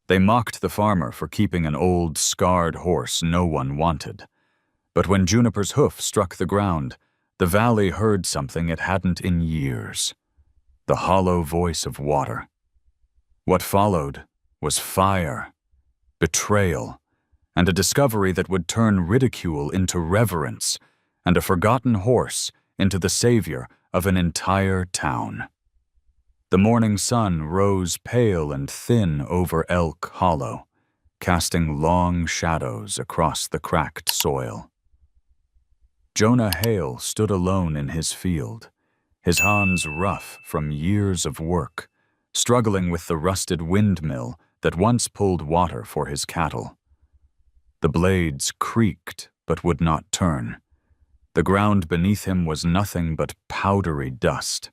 They mocked the farmer for keeping an old, scarred horse no one wanted. But when Juniper's hoof struck the ground, the valley heard something it hadn't in years: the hollow voice of water. What followed was fire, betrayal, and a discovery that would turn ridicule into reverence, and a forgotten horse into the savior of an entire town. The morning sun rose pale and thin over Elk Hollow, casting long shadows across the cracked soil. Jonah Hale stood alone in his field, his hands rough from years of work, struggling with the rusted windmill that once pulled water for his cattle. The blades creaked but would not turn. The ground beneath him was nothing but powdery dust.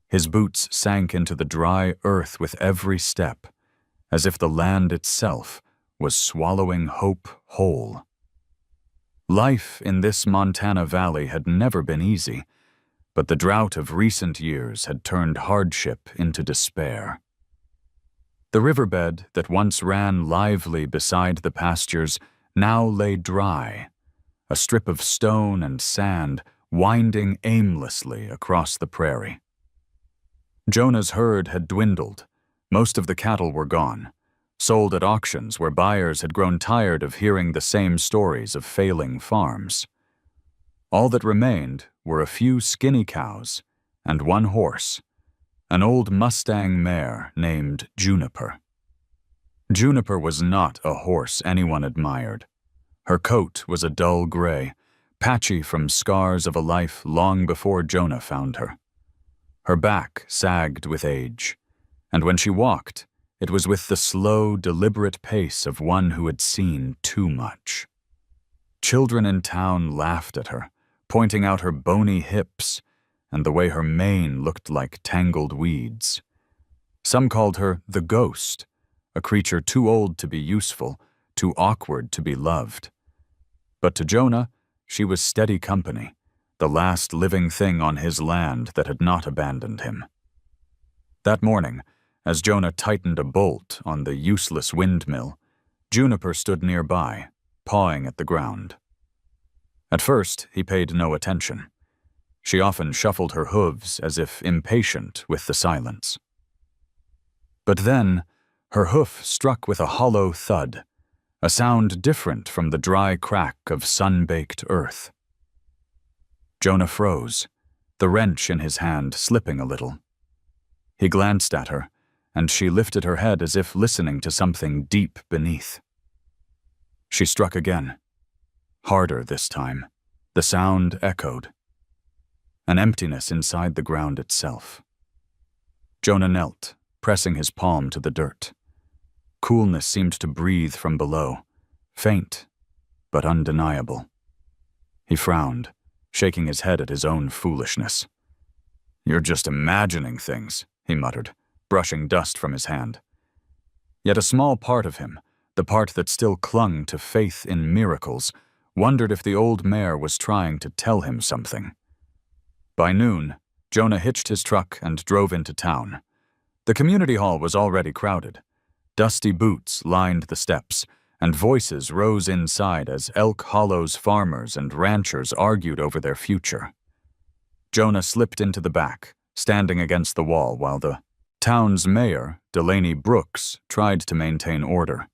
His boots sank into the dry earth with every step, as if the land itself was swallowing hope whole. Life in this Montana valley had never been easy, but the drought of recent years had turned hardship into despair. The riverbed that once ran lively beside the pastures now lay dry, a strip of stone and sand winding aimlessly across the prairie. Jonah's herd had dwindled. Most of the cattle were gone, sold at auctions where buyers had grown tired of hearing the same stories of failing farms. All that remained were a few skinny cows and one horse, an old Mustang mare named Juniper. Juniper was not a horse anyone admired. Her coat was a dull gray, patchy from scars of a life long before Jonah found her. Her back sagged with age, and when she walked, it was with the slow, deliberate pace of one who had seen too much. Children in town laughed at her, pointing out her bony hips and the way her mane looked like tangled weeds. Some called her the ghost, a creature too old to be useful, too awkward to be loved. But to Jonah, she was steady company, the last living thing on his land that had not abandoned him. That morning, as Jonah tightened a bolt on the useless windmill, Juniper stood nearby, pawing at the ground. At first, he paid no attention. She often shuffled her hooves as if impatient with the silence. But then, her hoof struck with a hollow thud, a sound different from the dry crack of sun-baked earth. Jonah froze, the wrench in his hand slipping a little. He glanced at her, and she lifted her head as if listening to something deep beneath. She struck again, harder this time. The sound echoed. An emptiness inside the ground itself. Jonah knelt, pressing his palm to the dirt. Coolness seemed to breathe from below, faint, but undeniable. He frowned, shaking his head at his own foolishness. "You're just imagining things," he muttered, brushing dust from his hand. Yet a small part of him, the part that still clung to faith in miracles, wondered if the old mare was trying to tell him something. By noon, Jonah hitched his truck and drove into town. The community hall was already crowded. Dusty boots lined the steps, and voices rose inside as Elk Hollow's farmers and ranchers argued over their future. Jonah slipped into the back, standing against the wall while the town's mayor, Delaney Brooks, tried to maintain order.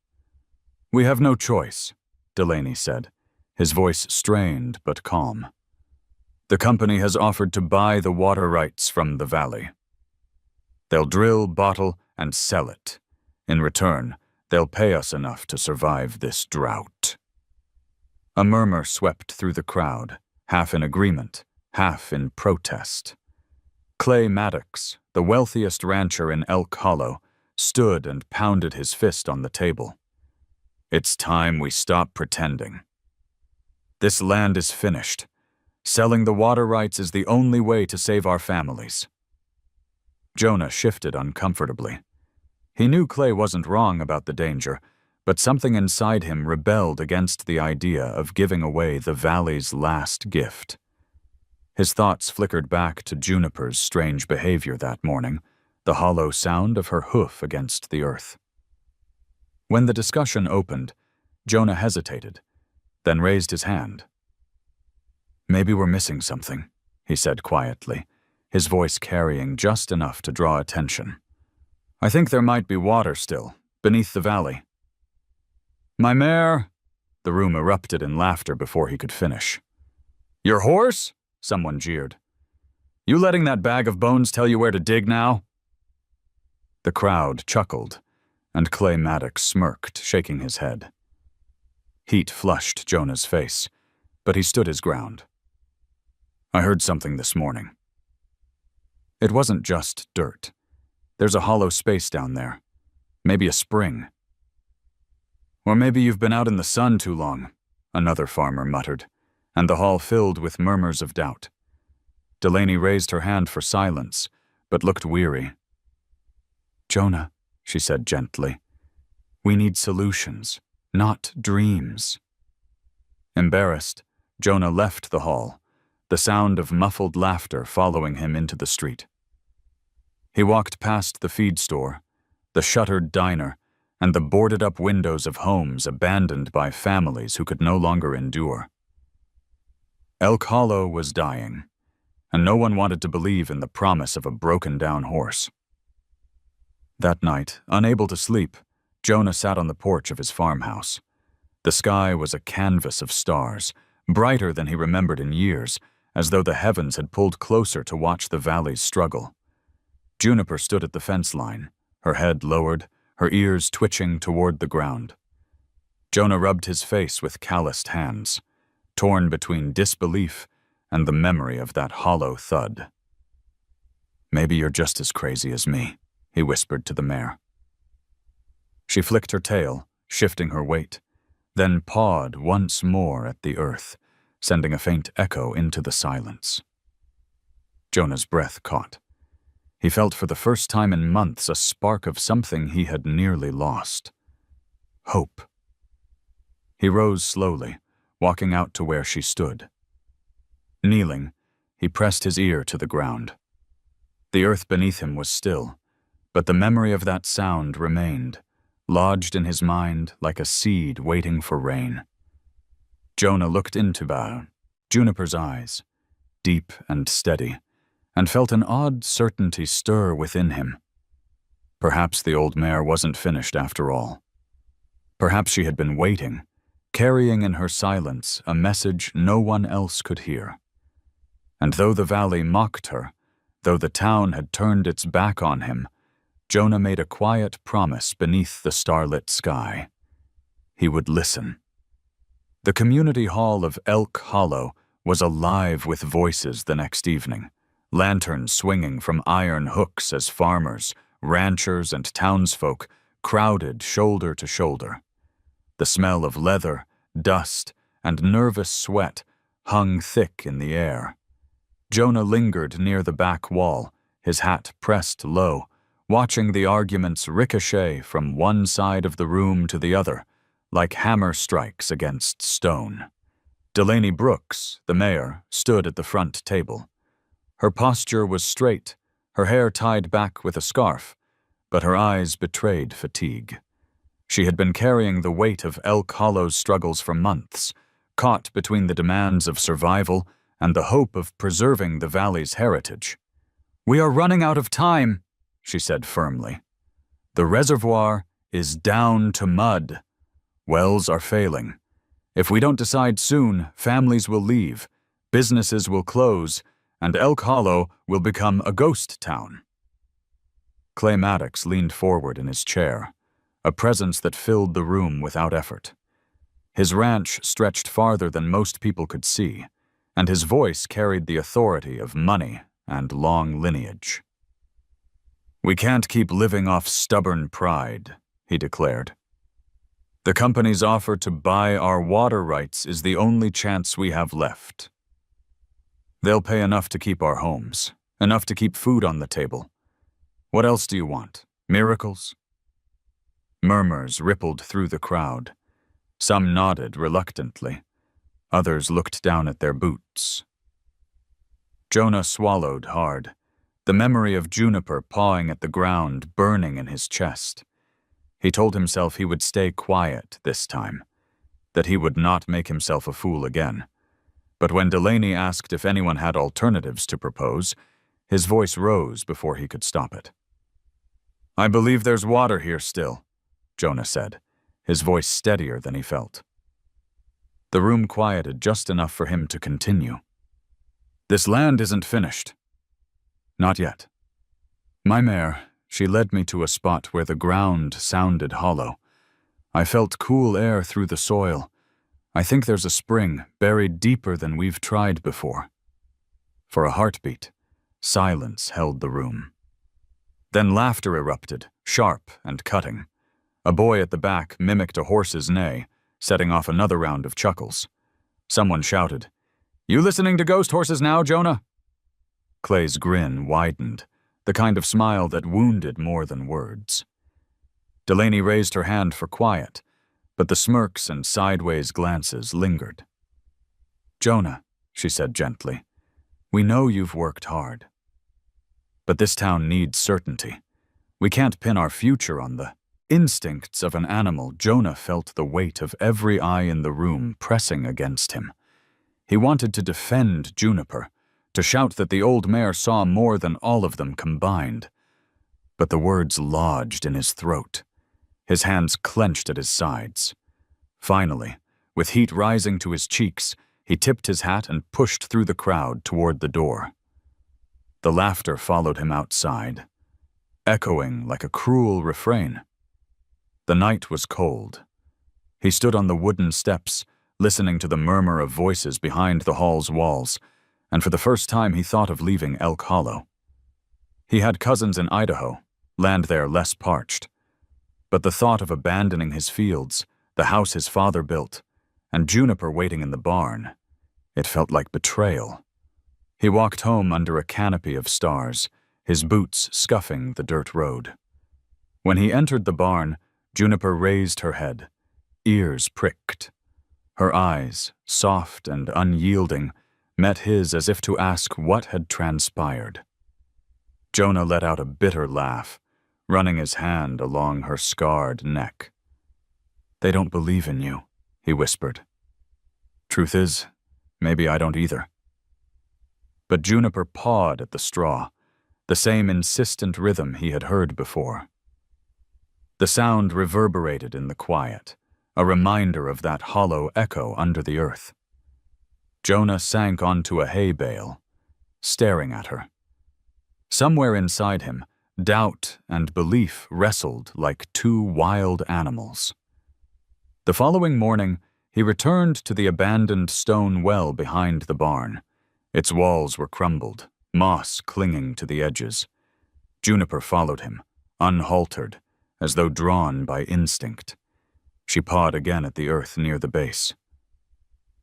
"We have no choice," Delaney said, his voice strained but calm. "The company has offered to buy the water rights from the valley. They'll drill, bottle, and sell it. In return, they'll pay us enough to survive this drought." A murmur swept through the crowd, half in agreement, half in protest. Clay Maddox, the wealthiest rancher in Elk Hollow, stood and pounded his fist on the table. "It's time we stop pretending. This land is finished. Selling the water rights is the only way to save our families." Jonah shifted uncomfortably. He knew Clay wasn't wrong about the danger, but something inside him rebelled against the idea of giving away the valley's last gift. His thoughts flickered back to Juniper's strange behavior that morning, the hollow sound of her hoof against the earth. When the discussion opened, Jonah hesitated, then raised his hand. "Maybe we're missing something," he said quietly, his voice carrying just enough to draw attention. "I think there might be water still, beneath the valley." "My mare!" The room erupted in laughter before he could finish. "Your horse?" someone jeered. "You letting that bag of bones tell you where to dig now?" The crowd chuckled, and Clay Maddox smirked, shaking his head. Heat flushed Jonah's face, but he stood his ground. "I heard something this morning." It wasn't just dirt. There's a hollow space down there. Maybe a spring. "Or maybe you've been out in the sun too long," another farmer muttered, and the hall filled with murmurs of doubt. Delaney raised her hand for silence, but looked weary. "Jonah," she said gently, "we need solutions, not dreams." Embarrassed, Jonah left the hall, the sound of muffled laughter following him into the street. He walked past the feed store, the shuttered diner, and the boarded-up windows of homes abandoned by families who could no longer endure. Elk Hollow was dying, and no one wanted to believe in the promise of a broken-down horse. That night, unable to sleep, Jonah sat on the porch of his farmhouse. The sky was a canvas of stars, brighter than he remembered in years, as though the heavens had pulled closer to watch the valley's struggle. Juniper stood at the fence line, her head lowered, her ears twitching toward the ground. Jonah rubbed his face with calloused hands, torn between disbelief and the memory of that hollow thud. "Maybe you're just as crazy as me," he whispered to the mare. She flicked her tail, shifting her weight, then pawed once more at the earth, sending a faint echo into the silence. Jonah's breath caught. He felt for the first time in months a spark of something he had nearly lost. Hope. He rose slowly, walking out to where she stood. Kneeling, he pressed his ear to the ground. The earth beneath him was still, but the memory of that sound remained, lodged in his mind like a seed waiting for rain. Jonah looked into Juniper's eyes, deep and steady, and felt an odd certainty stir within him. Perhaps the old mare wasn't finished after all. Perhaps she had been waiting, carrying in her silence a message no one else could hear. And though the valley mocked her, though the town had turned its back on him, Jonah made a quiet promise beneath the starlit sky. He would listen. The community hall of Elk Hollow was alive with voices the next evening, lanterns swinging from iron hooks as farmers, ranchers, and townsfolk crowded shoulder to shoulder. The smell of leather, dust, and nervous sweat hung thick in the air. Jonah lingered near the back wall, his hat pressed low, watching the arguments ricochet from one side of the room to the other, like hammer strikes against stone. Delaney Brooks, the mayor, stood at the front table. Her posture was straight, her hair tied back with a scarf, but her eyes betrayed fatigue. She had been carrying the weight of Elk Hollow's struggles for months, caught between the demands of survival and the hope of preserving the valley's heritage. "We are running out of time," she said firmly. "The reservoir is down to mud. Wells are failing. If we don't decide soon, families will leave, businesses will close, and Elk Hollow will become a ghost town." Clay Maddox leaned forward in his chair, a presence that filled the room without effort. His ranch stretched farther than most people could see, and his voice carried the authority of money and long lineage. "We can't keep living off stubborn pride," he declared. "The company's offer to buy our water rights is the only chance we have left. They'll pay enough to keep our homes, enough to keep food on the table. What else do you want? Miracles?" Murmurs rippled through the crowd. Some nodded reluctantly. Others looked down at their boots. Jonah swallowed hard, the memory of Juniper pawing at the ground burning in his chest. He told himself he would stay quiet this time, that he would not make himself a fool again. But when Delaney asked if anyone had alternatives to propose, his voice rose before he could stop it. "I believe there's water here still," Jonah said, his voice steadier than he felt. The room quieted just enough for him to continue. "This land isn't finished." "Not yet. My mare, she led me to a spot where the ground sounded hollow. I felt cool air through the soil. I think there's a spring buried deeper than we've tried before." For a heartbeat, silence held the room. Then laughter erupted, sharp and cutting. A boy at the back mimicked a horse's neigh, setting off another round of chuckles. Someone shouted, "You listening to ghost horses now, Jonah?" Clay's grin widened, the kind of smile that wounded more than words. Delaney raised her hand for quiet, but the smirks and sideways glances lingered. "Jonah," she said gently, "we know you've worked hard. But this town needs certainty. We can't pin our future on the instincts of an animal." Jonah felt the weight of every eye in the room pressing against him. He wanted to defend Juniper, to shout that the old mare saw more than all of them combined. But the words lodged in his throat. His hands clenched at his sides. Finally, with heat rising to his cheeks, he tipped his hat and pushed through the crowd toward the door. The laughter followed him outside, echoing like a cruel refrain. The night was cold. He stood on the wooden steps, listening to the murmur of voices behind the hall's walls, and for the first time he thought of leaving Elk Hollow. He had cousins in Idaho, land there less parched. But the thought of abandoning his fields, the house his father built, and Juniper waiting in the barn, it felt like betrayal. He walked home under a canopy of stars, his boots scuffing the dirt road. When he entered the barn, Juniper raised her head, ears pricked. Her eyes, soft and unyielding, met his as if to ask what had transpired. Jonah let out a bitter laugh, running his hand along her scarred neck. "They don't believe in you," he whispered. "Truth is, maybe I don't either." But Juniper pawed at the straw, the same insistent rhythm he had heard before. The sound reverberated in the quiet, a reminder of that hollow echo under the earth. Jonah sank onto a hay bale, staring at her. Somewhere inside him, doubt and belief wrestled like two wild animals. The following morning, he returned to the abandoned stone well behind the barn. Its walls were crumbled, moss clinging to the edges. Juniper followed him, unhaltered, as though drawn by instinct. She pawed again at the earth near the base.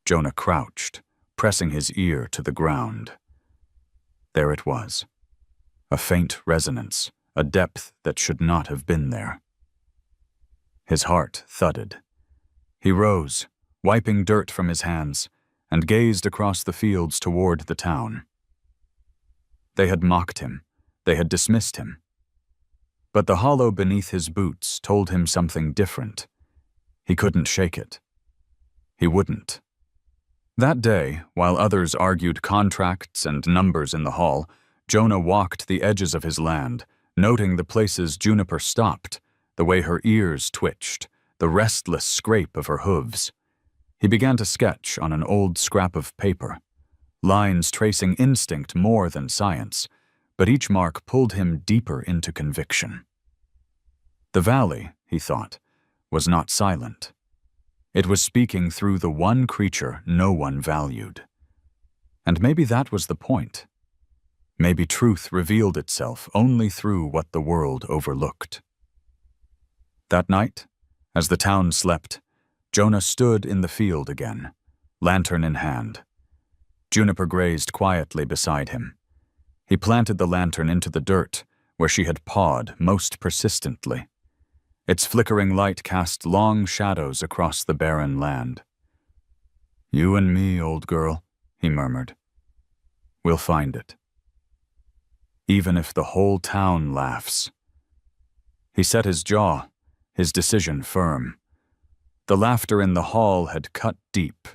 Jonah crouched, pressing his ear to the ground. There it was. A faint resonance, a depth that should not have been there. His heart thudded. He rose, wiping dirt from his hands, and gazed across the fields toward the town. They had mocked him. They had dismissed him. But the hollow beneath his boots told him something different. He couldn't shake it. He wouldn't. That day, while others argued contracts and numbers in the hall, Jonah walked the edges of his land, noting the places Juniper stopped, the way her ears twitched, the restless scrape of her hooves. He began to sketch on an old scrap of paper, lines tracing instinct more than science, but each mark pulled him deeper into conviction. The valley, he thought, was not silent. It was speaking through the one creature no one valued. And maybe that was the point. Maybe truth revealed itself only through what the world overlooked. That night, as the town slept, Jonah stood in the field again, lantern in hand. Juniper grazed quietly beside him. He planted the lantern into the dirt, where she had pawed most persistently. Its flickering light cast long shadows across the barren land. "You and me, old girl," he murmured. "We'll find it. Even if the whole town laughs." He set his jaw, his decision firm. The laughter in the hall had cut deep,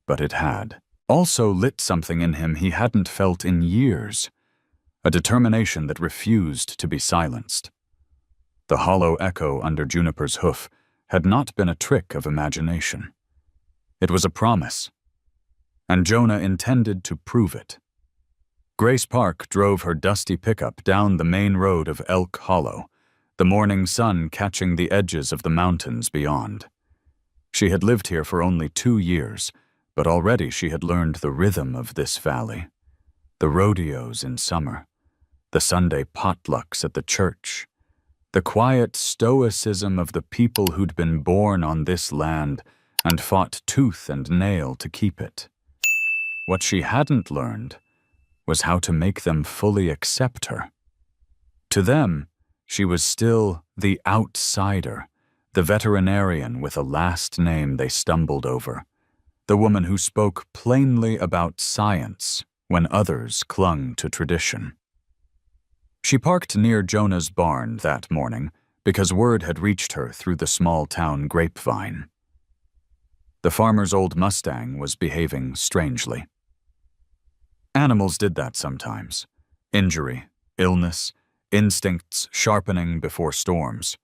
but it had also lit something in him he hadn't felt in years, a determination that refused to be silenced. The hollow echo under Juniper's hoof had not been a trick of imagination. It was a promise, and Jonah intended to prove it. Grace Park drove her dusty pickup down the main road of Elk Hollow, the morning sun catching the edges of the mountains beyond. She had lived here for only 2 years, but already she had learned the rhythm of this valley. The rodeos in summer, the Sunday potlucks at the church, the quiet stoicism of the people who'd been born on this land and fought tooth and nail to keep it. What she hadn't learned was how to make them fully accept her. To them, she was still the outsider, the veterinarian with a last name they stumbled over, the woman who spoke plainly about science when others clung to tradition. She parked near Jonah's barn that morning because word had reached her through the small-town grapevine. The farmer's old Mustang was behaving strangely. Animals did that sometimes. Injury, illness, instincts sharpening before storms.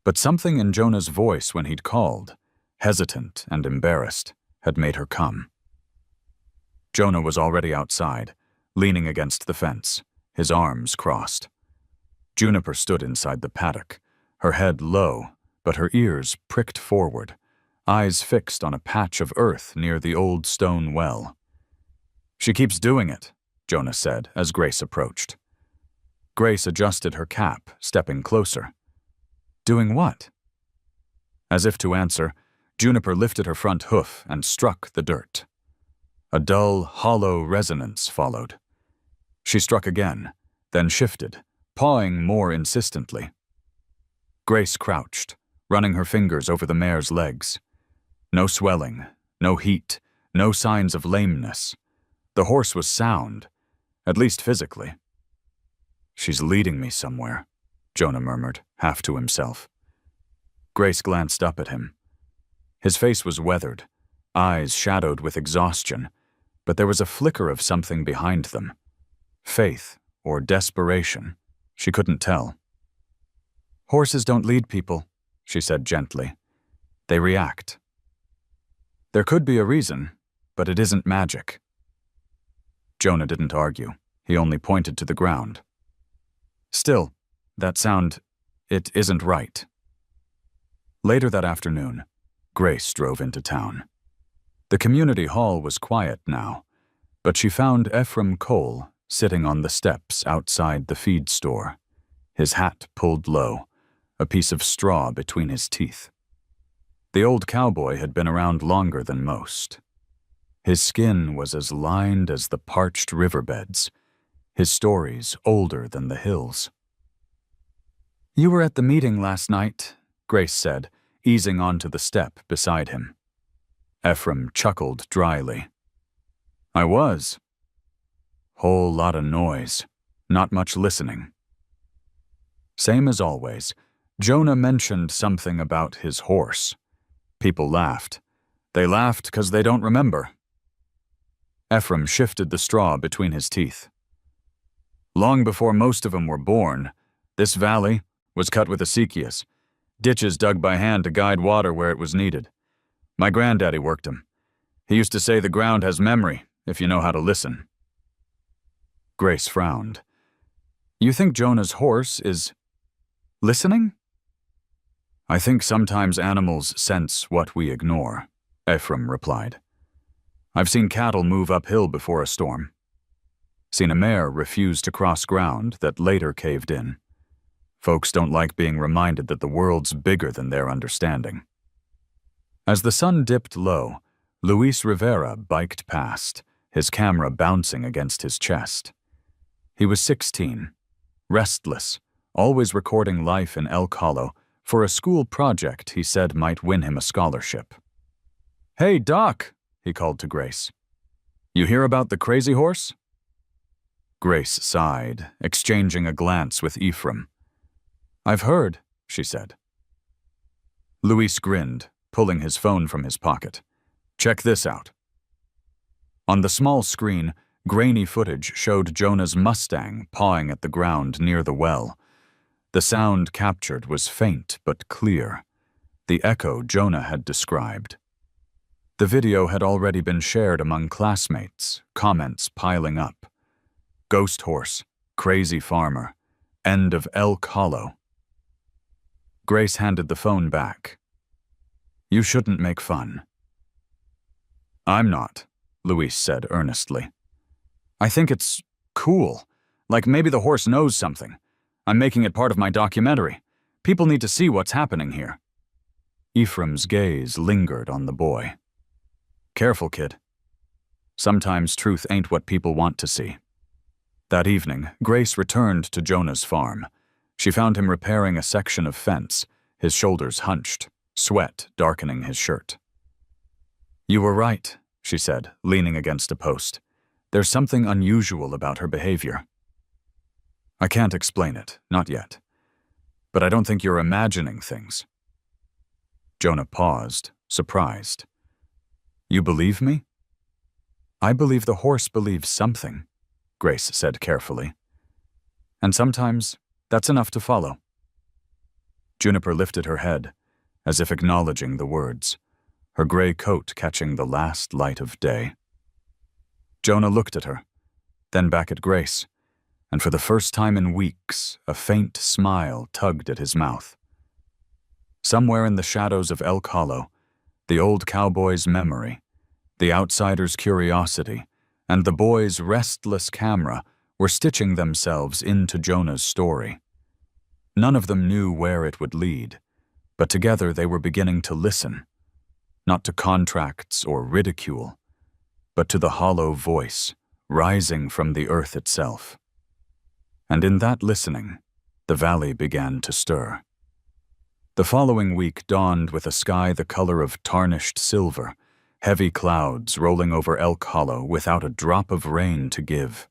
But something in Jonah's voice when he'd called, hesitant and embarrassed, had made her come. Jonah was already outside, leaning against the fence, his arms crossed. Juniper stood inside the paddock, her head low, but her ears pricked forward, eyes fixed on a patch of earth near the old stone well. "She keeps doing it," Jonah said as Grace approached. Grace adjusted her cap, stepping closer. "Doing what?" As if to answer, Juniper lifted her front hoof and struck the dirt. A dull, hollow resonance followed. She struck again, then shifted, pawing more insistently. Grace crouched, running her fingers over the mare's legs. No swelling, no heat, no signs of lameness. The horse was sound, at least physically. "She's leading me somewhere," Jonah murmured, half to himself. Grace glanced up at him. His face was weathered, eyes shadowed with exhaustion, but there was a flicker of something behind them. Faith or desperation, she couldn't tell. "Horses don't lead people," she said gently. "They react. There could be a reason, but it isn't magic." Jonah didn't argue. He only pointed to the ground. "Still, that sound, it isn't right." Later that afternoon, Grace drove into town. The community hall was quiet now, but she found Ephraim Cole sitting on the steps outside the feed store, his hat pulled low, a piece of straw between his teeth. The old cowboy had been around longer than most. His skin was as lined as the parched riverbeds, his stories older than the hills. "You were at the meeting last night," Grace said, easing onto the step beside him. Ephraim chuckled dryly. "I was. Whole lot of noise, not much listening." Same as always, Jonah mentioned something about his horse. People laughed. They laughed 'cause they don't remember. Ephraim shifted the straw between his teeth. "Long before most of them were born, this valley was cut with acequias, ditches dug by hand to guide water where it was needed. My granddaddy worked them. He used to say the ground has memory if you know how to listen." Grace frowned. "You think Jonah's horse is listening?" "I think sometimes animals sense what we ignore," Ephraim replied. "I've seen cattle move uphill before a storm. Seen a mare refuse to cross ground that later caved in. Folks don't like being reminded that the world's bigger than their understanding." As the sun dipped low, Luis Rivera biked past, his camera bouncing against his chest. He was 16, restless, always recording life in Elk Hollow for a school project he said might win him a scholarship. "Hey, Doc," he called to Grace. "You hear about the crazy horse?" Grace sighed, exchanging a glance with Ephraim. "I've heard," she said. Luis grinned, pulling his phone from his pocket. Check this out. On the small screen, grainy footage showed Jonah's Mustang pawing at the ground near the well. The sound captured was faint but clear, the echo Jonah had described. The video had already been shared among classmates, comments piling up. Ghost horse, crazy farmer, end of Elk Hollow. Grace handed the phone back. You shouldn't make fun. I'm not, Luis said earnestly. I think it's cool. Like maybe the horse knows something. I'm making it part of my documentary. People need to see what's happening here. Ephraim's gaze lingered on the boy. Careful, kid. Sometimes truth ain't what people want to see. That evening, Grace returned to Jonah's farm. She found him repairing a section of fence, his shoulders hunched, sweat darkening his shirt. You were right, she said, leaning against a post. There's something unusual about her behavior. I can't explain it, not yet. But I don't think you're imagining things. Jonah paused, surprised. You believe me? I believe the horse believes something, Grace said carefully. And sometimes that's enough to follow. Juniper lifted her head, as if acknowledging the words, her gray coat catching the last light of day. Jonah looked at her, then back at Grace, and for the first time in weeks, a faint smile tugged at his mouth. Somewhere in the shadows of Elk Hollow, the old cowboy's memory, the outsider's curiosity, and the boy's restless camera were stitching themselves into Jonah's story. None of them knew where it would lead, but together they were beginning to listen, not to contracts or ridicule, but to the hollow voice rising from the earth itself. And in that listening, the valley began to stir. The following week dawned with a sky the color of tarnished silver, heavy clouds rolling over Elk Hollow without a drop of rain to give.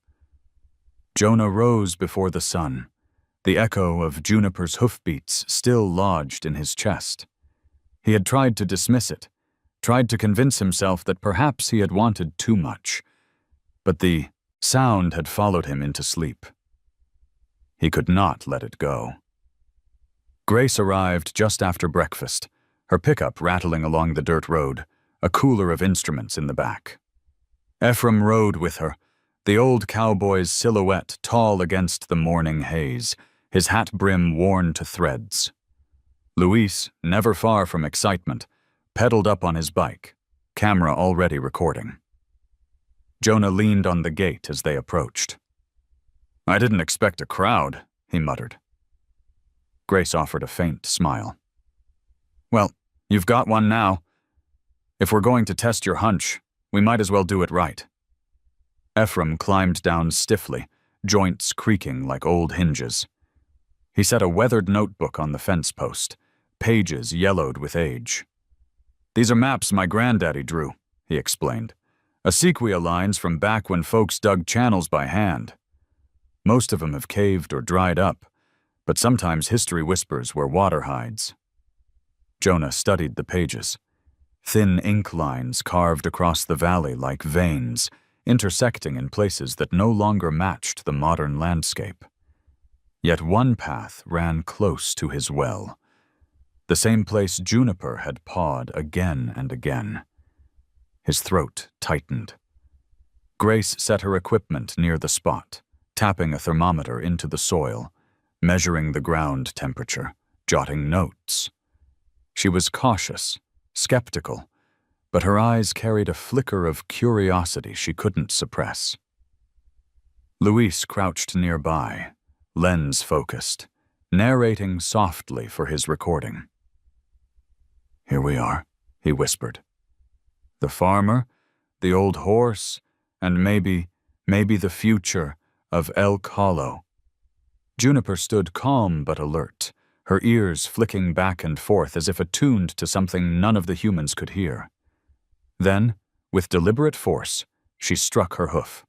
Jonah rose before the sun, the echo of Juniper's hoofbeats still lodged in his chest. He had tried to dismiss it, tried to convince himself that perhaps he had wanted too much, but the sound had followed him into sleep. He could not let it go. Grace arrived just after breakfast, her pickup rattling along the dirt road, a cooler of instruments in the back. Ephraim rode with her, the old cowboy's silhouette tall against the morning haze, his hat brim worn to threads. Luis, never far from excitement, pedaled up on his bike, camera already recording. Jonah leaned on the gate as they approached. I didn't expect a crowd, he muttered. Grace offered a faint smile. Well, you've got one now. If we're going to test your hunch, we might as well do it right. Ephraim climbed down stiffly, joints creaking like old hinges. He set a weathered notebook on the fence post, pages yellowed with age. These are maps my granddaddy drew, he explained. Acequia lines from back when folks dug channels by hand. Most of them have caved or dried up, but sometimes history whispers where water hides. Jonah studied the pages. Thin ink lines carved across the valley like veins, intersecting in places that no longer matched the modern landscape. Yet one path ran close to his well, the same place Juniper had pawed again and again. His throat tightened. Grace set her equipment near the spot, tapping a thermometer into the soil, measuring the ground temperature, jotting notes. She was cautious, skeptical, but her eyes carried a flicker of curiosity she couldn't suppress. Luis crouched nearby, lens focused, narrating softly for his recording. Here we are, he whispered. The farmer, the old horse, and maybe the future of Elk Hollow. Juniper stood calm but alert, her ears flicking back and forth as if attuned to something none of the humans could hear. Then, with deliberate force, she struck her hoof.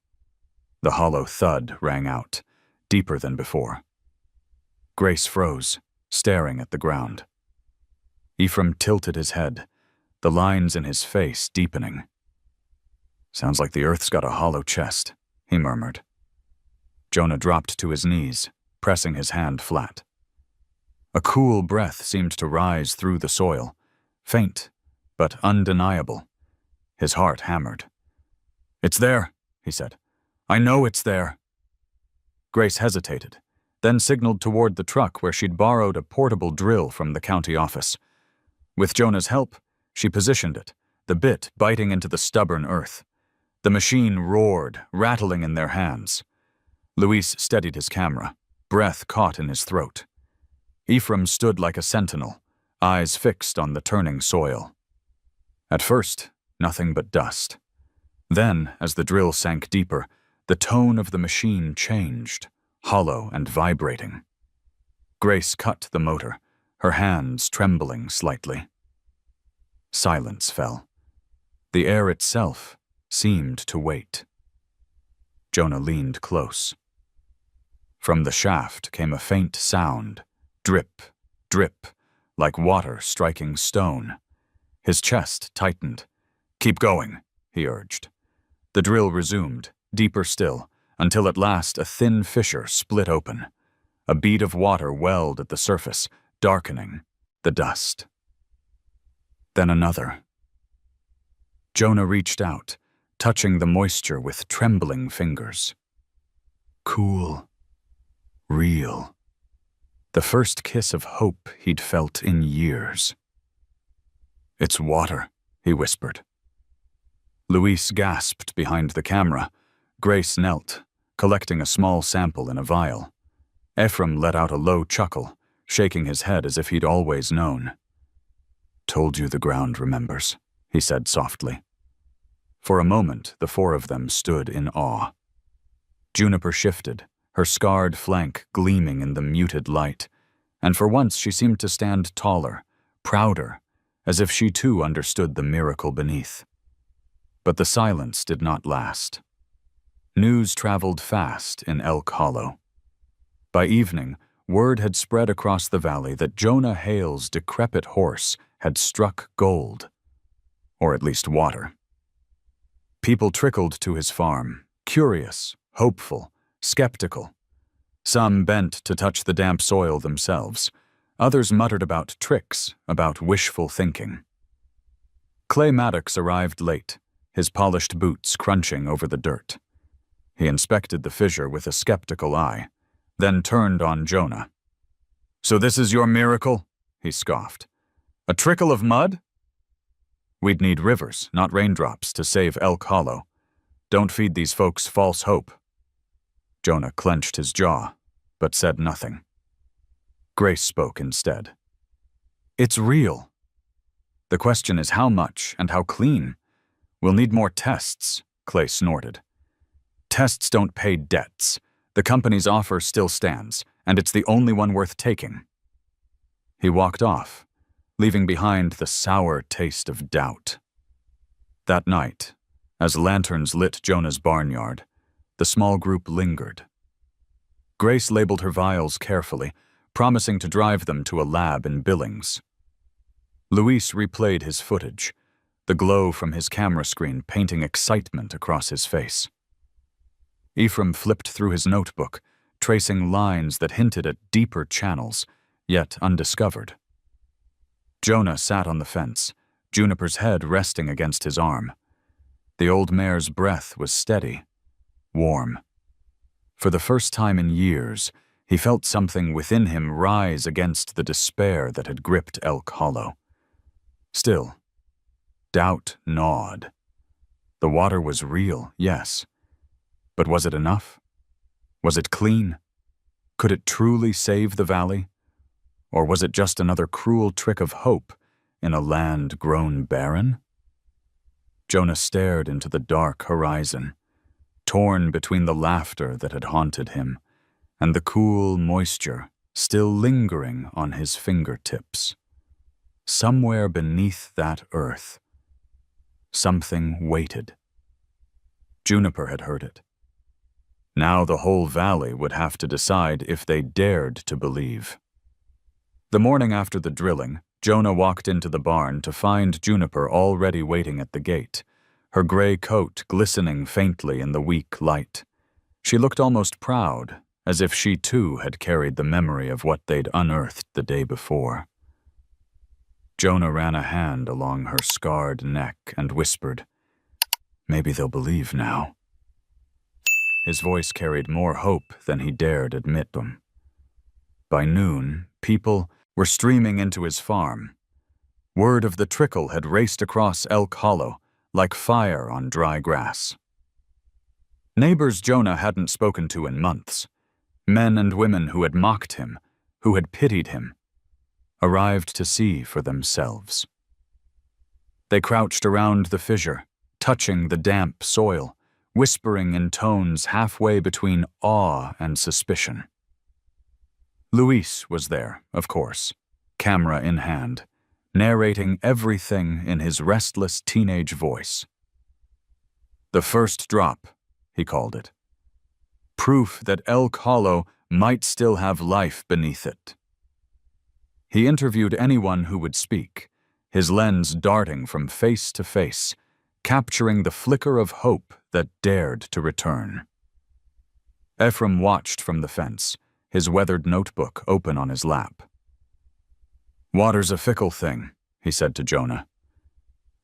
The hollow thud rang out, deeper than before. Grace froze, staring at the ground. Ephraim tilted his head, the lines in his face deepening. "Sounds like the earth's got a hollow chest," he murmured. Jonah dropped to his knees, pressing his hand flat. A cool breath seemed to rise through the soil, faint, but undeniable. His heart hammered. "It's there," he said. "I know it's there." Grace hesitated, then signaled toward the truck where she'd borrowed a portable drill from the county office. With Jonah's help, she positioned it, the bit biting into the stubborn earth. The machine roared, rattling in their hands. Luis steadied his camera, breath caught in his throat. Ephraim stood like a sentinel, eyes fixed on the turning soil. At first, nothing but dust. Then, as the drill sank deeper, the tone of the machine changed, hollow and vibrating. Grace cut the motor, her hands trembling slightly. Silence fell. The air itself seemed to wait. Jonah leaned close. From the shaft came a faint sound, drip, drip, like water striking stone. His chest tightened. "Keep going," he urged. The drill resumed, deeper still, until at last a thin fissure split open. A bead of water welled at the surface, darkening the dust. Then another. Jonah reached out, touching the moisture with trembling fingers. Cool. Real. The first kiss of hope he'd felt in years. "It's water," he whispered. Luis gasped behind the camera. Grace knelt, collecting a small sample in a vial. Ephraim let out a low chuckle, shaking his head as if he'd always known. "Told you the ground remembers," he said softly. For a moment, the four of them stood in awe. Juniper shifted, her scarred flank gleaming in the muted light, and for once she seemed to stand taller, prouder, as if she too understood the miracle beneath. But the silence did not last. News traveled fast in Elk Hollow. By evening, word had spread across the valley that Jonah Hale's decrepit horse had struck gold, or at least water. People trickled to his farm, curious, hopeful, skeptical. Some bent to touch the damp soil themselves. Others muttered about tricks, about wishful thinking. Clay Maddox arrived late, his polished boots crunching over the dirt. He inspected the fissure with a skeptical eye, then turned on Jonah. "So this is your miracle?" he scoffed. "A trickle of mud?" "We'd need rivers, not raindrops, to save Elk Hollow. Don't feed these folks false hope." Jonah clenched his jaw, but said nothing. Grace spoke instead. "It's real. The question is how much and how clean. We'll need more tests," Clay snorted. "Tests don't pay debts. The company's offer still stands, and it's the only one worth taking." He walked off, leaving behind the sour taste of doubt. That night, as lanterns lit Jonah's barnyard, the small group lingered. Grace labeled her vials carefully, promising to drive them to a lab in Billings. Luis replayed his footage, the glow from his camera screen painting excitement across his face. Ephraim flipped through his notebook, tracing lines that hinted at deeper channels, yet undiscovered. Jonah sat on the fence, Juniper's head resting against his arm. The old mare's breath was steady, warm. For the first time in years, he felt something within him rise against the despair that had gripped Elk Hollow. Still, doubt gnawed. The water was real, yes. But was it enough? Was it clean? Could it truly save the valley? Or was it just another cruel trick of hope in a land grown barren? Jonah stared into the dark horizon, torn between the laughter that had haunted him and the cool moisture still lingering on his fingertips. Somewhere beneath that earth, something waited. Juniper had heard it. Now the whole valley would have to decide if they dared to believe. The morning after the drilling, Jonah walked into the barn to find Juniper already waiting at the gate, her gray coat glistening faintly in the weak light. She looked almost proud, as if she too had carried the memory of what they'd unearthed the day before. Jonah ran a hand along her scarred neck and whispered, "Maybe they'll believe now." His voice carried more hope than he dared admit them. By noon, people were streaming into his farm. Word of the trickle had raced across Elk Hollow like fire on dry grass. Neighbors Jonah hadn't spoken to in months, men and women who had mocked him, who had pitied him, arrived to see for themselves. They crouched around the fissure, touching the damp soil, whispering in tones halfway between awe and suspicion. Luis was there, of course, camera in hand, narrating everything in his restless teenage voice. "The first drop," he called it. Proof that Elk Hollow might still have life beneath it. He interviewed anyone who would speak, his lens darting from face to face, capturing the flicker of hope that dared to return. Ephraim watched from the fence, his weathered notebook open on his lap. "Water's a fickle thing," he said to Jonah.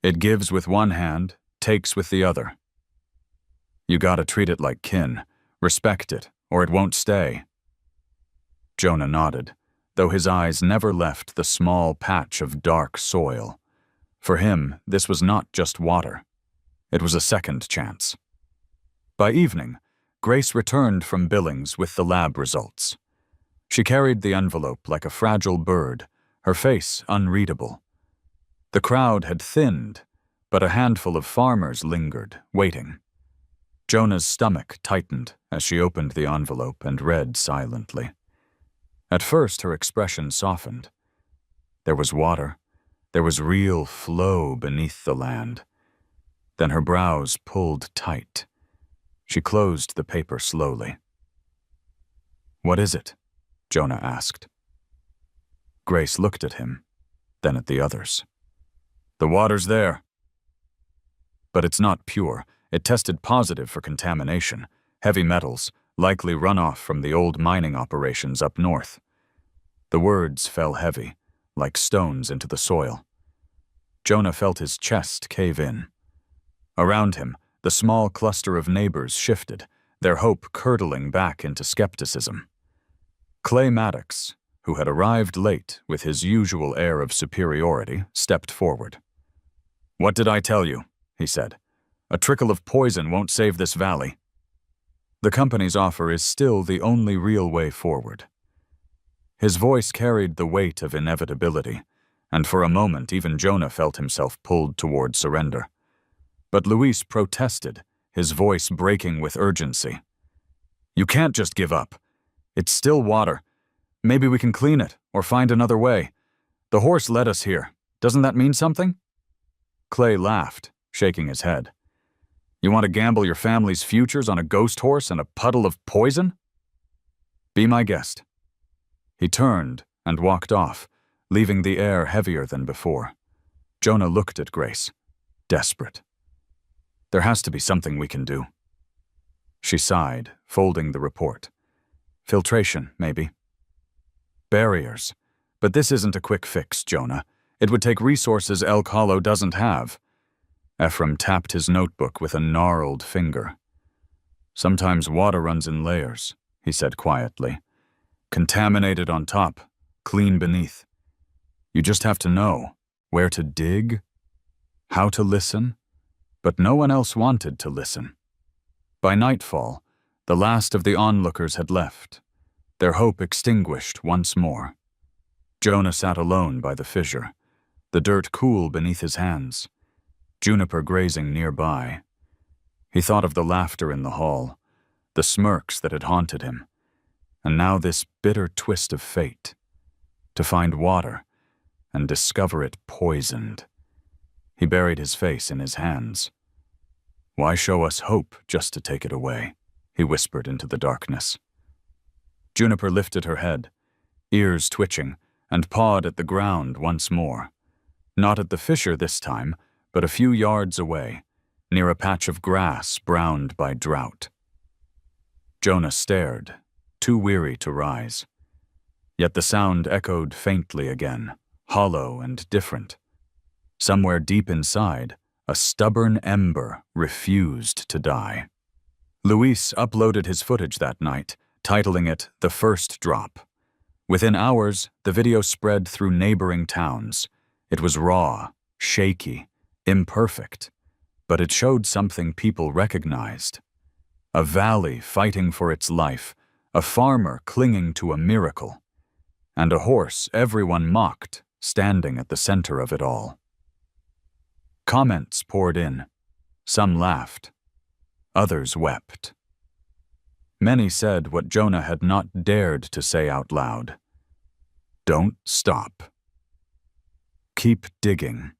"It gives with one hand, takes with the other. You gotta treat it like kin, respect it, or it won't stay." Jonah nodded, though his eyes never left the small patch of dark soil. For him, this was not just water. It was a second chance. By evening, Grace returned from Billings with the lab results. She carried the envelope like a fragile bird, her face unreadable. The crowd had thinned, but a handful of farmers lingered, waiting. Jonah's stomach tightened as she opened the envelope and read silently. At first, her expression softened. There was water. There was real flow beneath the land. Then her brows pulled tight. She closed the paper slowly. "What is it?" Jonah asked. Grace looked at him, then at the others. "The water's there. But it's not pure. It tested positive for contamination, heavy metals, likely runoff from the old mining operations up north." The words fell heavy, like stones into the soil. Jonah felt his chest cave in. Around him, the small cluster of neighbors shifted, their hope curdling back into skepticism. Clay Maddox, who had arrived late with his usual air of superiority, stepped forward. "What did I tell you?" he said. "A trickle of poison won't save this valley." The company's offer is still the only real way forward. His voice carried the weight of inevitability, and for a moment even Jonah felt himself pulled toward surrender. But Luis protested, his voice breaking with urgency. "You can't just give up. It's still water. Maybe we can clean it, or find another way. The horse led us here. Doesn't that mean something?" Clay laughed, shaking his head. "You want to gamble your family's futures on a ghost horse and a puddle of poison? Be my guest." He turned and walked off, leaving the air heavier than before. Jonah looked at Grace, desperate. "There has to be something we can do." She sighed, folding the report. "Filtration, maybe." "Barriers. But this isn't a quick fix, Jonah. It would take resources Elk Hollow doesn't have." Ephraim tapped his notebook with a gnarled finger. "Sometimes water runs in layers," he said quietly. "Contaminated on top, clean beneath. You just have to know where to dig, how to listen, but no one else wanted to listen." By nightfall, the last of the onlookers had left, their hope extinguished once more. Jonah sat alone by the fissure, the dirt cool beneath his hands, Juniper grazing nearby. He thought of the laughter in the hall, the smirks that had haunted him, and now this bitter twist of fate, to find water and discover it poisoned. He buried his face in his hands. "Why show us hope just to take it away?" he whispered into the darkness. Juniper lifted her head, ears twitching, and pawed at the ground once more. Not at the fissure this time, but a few yards away, near a patch of grass browned by drought. Jonah stared, too weary to rise. Yet the sound echoed faintly again, hollow and different. Somewhere deep inside, a stubborn ember refused to die. Luis uploaded his footage that night, titling it "The First Drop." Within hours, the video spread through neighboring towns. It was raw, shaky, imperfect, but it showed something people recognized. A valley fighting for its life, a farmer clinging to a miracle, and a horse everyone mocked, standing at the center of it all. Comments poured in. Some laughed. Others wept. Many said what Jonah had not dared to say out loud. Don't stop. Keep digging.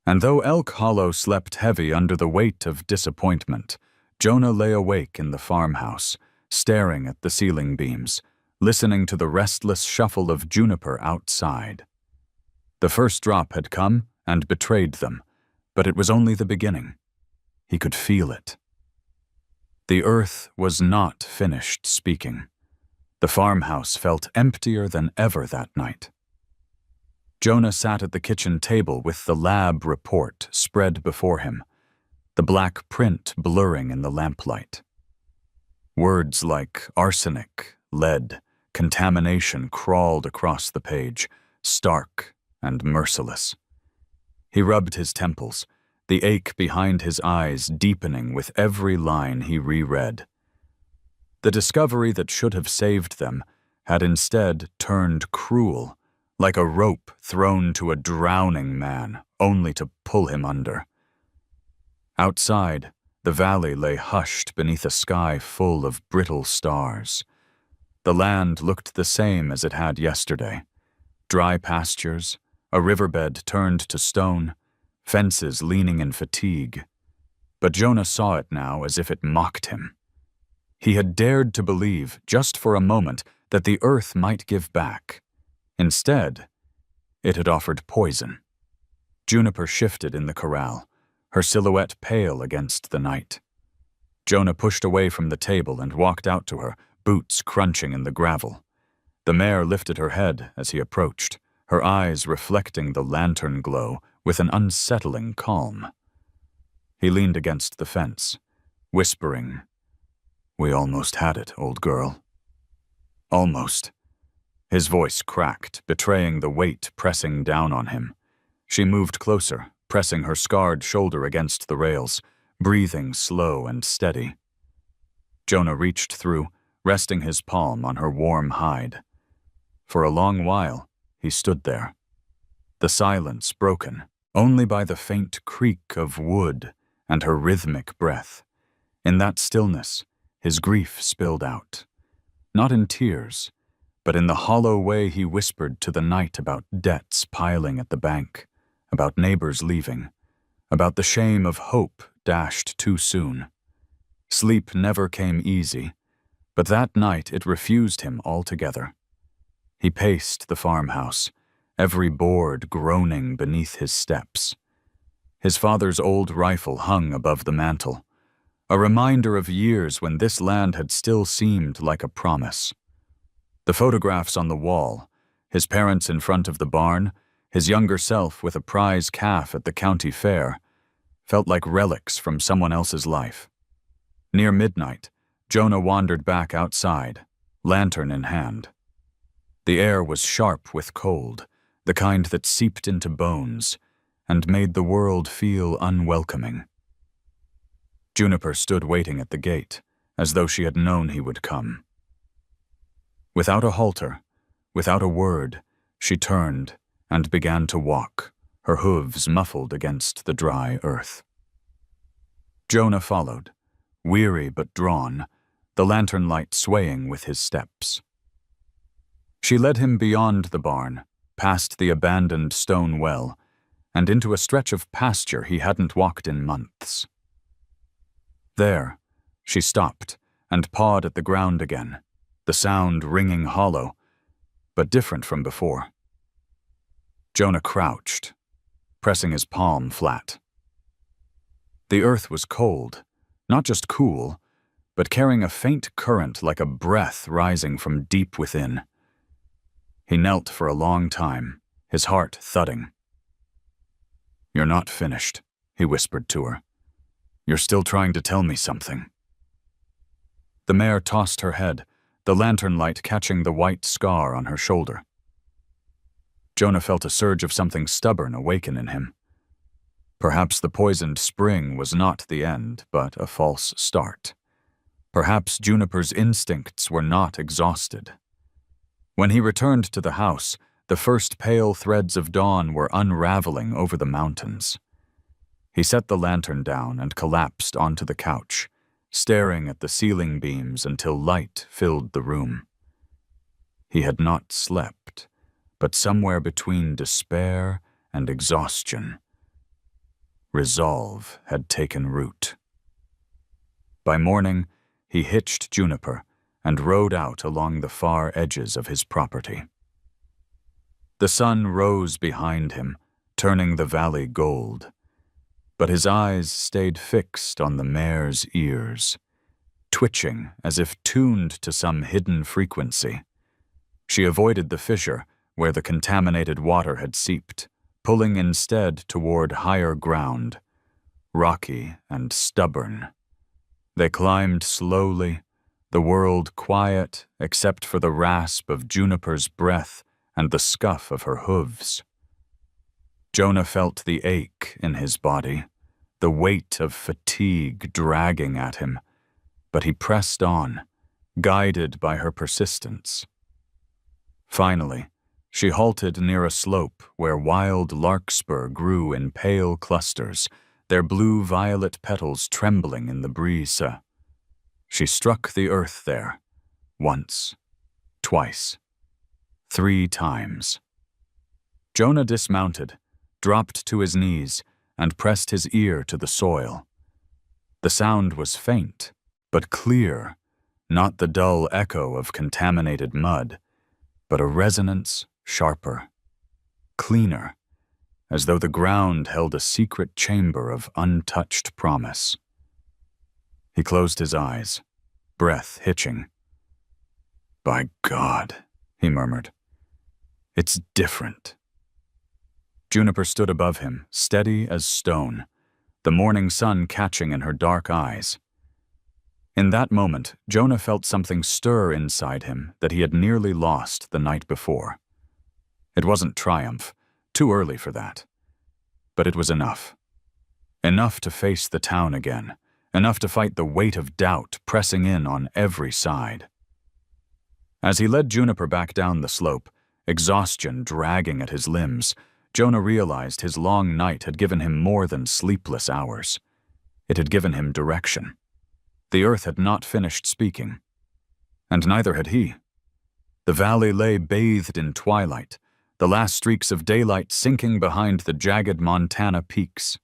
And though Elk Hollow slept heavy under the weight of disappointment, Jonah lay awake in the farmhouse, staring at the ceiling beams, listening to the restless shuffle of juniper outside. The first drop had come and betrayed them, but it was only the beginning. He could feel it. The earth was not finished speaking. The farmhouse felt emptier than ever that night. Jonah sat at the kitchen table with the lab report spread before him, the black print blurring in the lamplight. Words like arsenic, lead, contamination crawled across the page, stark and merciless. He rubbed his temples, the ache behind his eyes deepening with every line he reread. The discovery that should have saved them had instead turned cruel, like a rope thrown to a drowning man, only to pull him under. Outside, the valley lay hushed beneath a sky full of brittle stars. The land looked the same as it had yesterday. Dry pastures, a riverbed turned to stone, fences leaning in fatigue. But Jonah saw it now as if it mocked him. He had dared to believe, just for a moment, that the earth might give back. Instead, it had offered poison. Juniper shifted in the corral, her silhouette pale against the night. Jonah pushed away from the table and walked out to her, boots crunching in the gravel. The mare lifted her head as he approached, her eyes reflecting the lantern glow with an unsettling calm. He leaned against the fence, whispering, "We almost had it, old girl." Almost. His voice cracked, betraying the weight pressing down on him. She moved closer, pressing her scarred shoulder against the rails, breathing slow and steady. Jonah reached through, resting his palm on her warm hide. For a long while, he stood there. The silence broken only by the faint creak of wood and her rhythmic breath. In that stillness, his grief spilled out. Not in tears, but in the hollow way he whispered to the night about debts piling at the bank, about neighbors leaving, about the shame of hope dashed too soon. Sleep never came easy, but that night it refused him altogether. He paced the farmhouse, every board groaning beneath his steps. His father's old rifle hung above the mantel, a reminder of years when this land had still seemed like a promise. The photographs on the wall, his parents in front of the barn, his younger self with a prize calf at the county fair, felt like relics from someone else's life. Near midnight, Jonah wandered back outside, lantern in hand. The air was sharp with cold, the kind that seeped into bones and made the world feel unwelcoming. Juniper stood waiting at the gate, as though she had known he would come. Without a halter, without a word, she turned and began to walk, her hooves muffled against the dry earth. Jonah followed, weary but drawn, the lantern light swaying with his steps. She led him beyond the barn, past the abandoned stone well, and into a stretch of pasture he hadn't walked in months. There, she stopped and pawed at the ground again, the sound ringing hollow, but different from before. Jonah crouched, pressing his palm flat. The earth was cold, not just cool, but carrying a faint current like a breath rising from deep within. He knelt for a long time, his heart thudding. "You're not finished," he whispered to her. "You're still trying to tell me something." The mare tossed her head, the lantern light catching the white scar on her shoulder. Jonah felt a surge of something stubborn awaken in him. Perhaps the poisoned spring was not the end, but a false start. Perhaps Juniper's instincts were not exhausted. When he returned to the house, the first pale threads of dawn were unraveling over the mountains. He set the lantern down and collapsed onto the couch, staring at the ceiling beams until light filled the room. He had not slept, but somewhere between despair and exhaustion, resolve had taken root. By morning, he hitched Juniper and rode out along the far edges of his property. The sun rose behind him, turning the valley gold, but his eyes stayed fixed on the mare's ears, twitching as if tuned to some hidden frequency. She avoided the fissure where the contaminated water had seeped, pulling instead toward higher ground, rocky and stubborn. They climbed slowly, the world quiet except for the rasp of Juniper's breath and the scuff of her hooves. Jonah felt the ache in his body, the weight of fatigue dragging at him, but he pressed on, guided by her persistence. Finally, she halted near a slope where wild larkspur grew in pale clusters, their blue-violet petals trembling in the breeze. She struck the earth there, once, twice, 3 times. Jonah dismounted, dropped to his knees, and pressed his ear to the soil. The sound was faint, but clear, not the dull echo of contaminated mud, but a resonance sharper, cleaner, as though the ground held a secret chamber of untouched promise. He closed his eyes, breath hitching. "By God," he murmured, "it's different." Juniper stood above him, steady as stone, the morning sun catching in her dark eyes. In that moment, Jonah felt something stir inside him that he had nearly lost the night before. It wasn't triumph, too early for that. But it was enough. Enough to face the town again, enough to fight the weight of doubt pressing in on every side. As he led Juniper back down the slope, exhaustion dragging at his limbs, Jonah realized his long night had given him more than sleepless hours. It had given him direction. The earth had not finished speaking, and neither had he. The valley lay bathed in twilight, the last streaks of daylight sinking behind the jagged Montana peaks.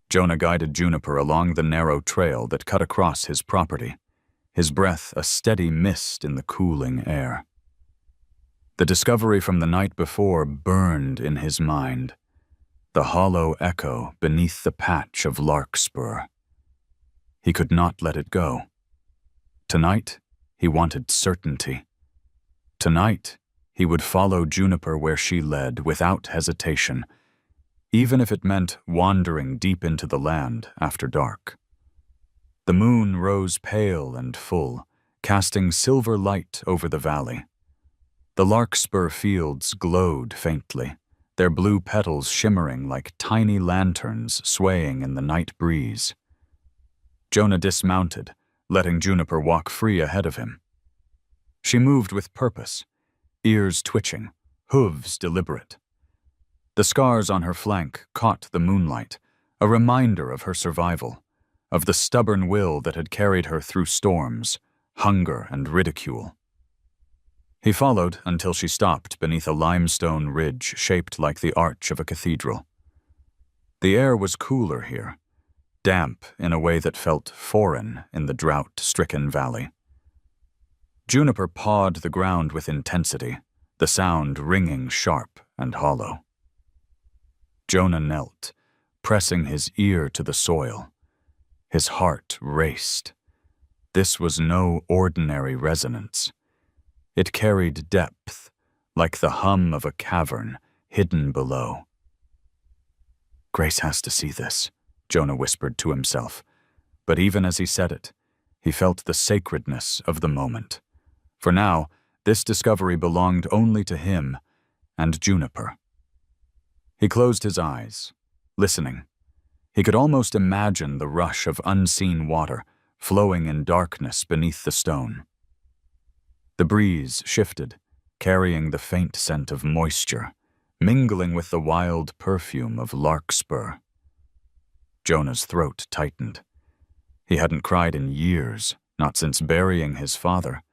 Jonah guided Juniper along the narrow trail that cut across his property, his breath a steady mist in the cooling air. The discovery from the night before burned in his mind, the hollow echo beneath the patch of larkspur. He could not let it go. Tonight, he wanted certainty. Tonight, he would follow Juniper where she led without hesitation, even if it meant wandering deep into the land after dark. The moon rose pale and full, casting silver light over the valley. The larkspur fields glowed faintly, their blue petals shimmering like tiny lanterns swaying in the night breeze. Jonah dismounted, letting Juniper walk free ahead of him. She moved with purpose, ears twitching, hooves deliberate. The scars on her flank caught the moonlight, a reminder of her survival, of the stubborn will that had carried her through storms, hunger, and ridicule. He followed until she stopped beneath a limestone ridge shaped like the arch of a cathedral. The air was cooler here, damp in a way that felt foreign in the drought-stricken valley. Juniper pawed the ground with intensity, the sound ringing sharp and hollow. Jonah knelt, pressing his ear to the soil. His heart raced. This was no ordinary resonance. It carried depth, like the hum of a cavern hidden below. "Grace has to see this," Jonah whispered to himself. But even as he said it, he felt the sacredness of the moment. For now, this discovery belonged only to him and Juniper. He closed his eyes, listening. He could almost imagine the rush of unseen water flowing in darkness beneath the stone. The breeze shifted, carrying the faint scent of moisture, mingling with the wild perfume of larkspur. Jonah's throat tightened. He hadn't cried in years, not since burying his father.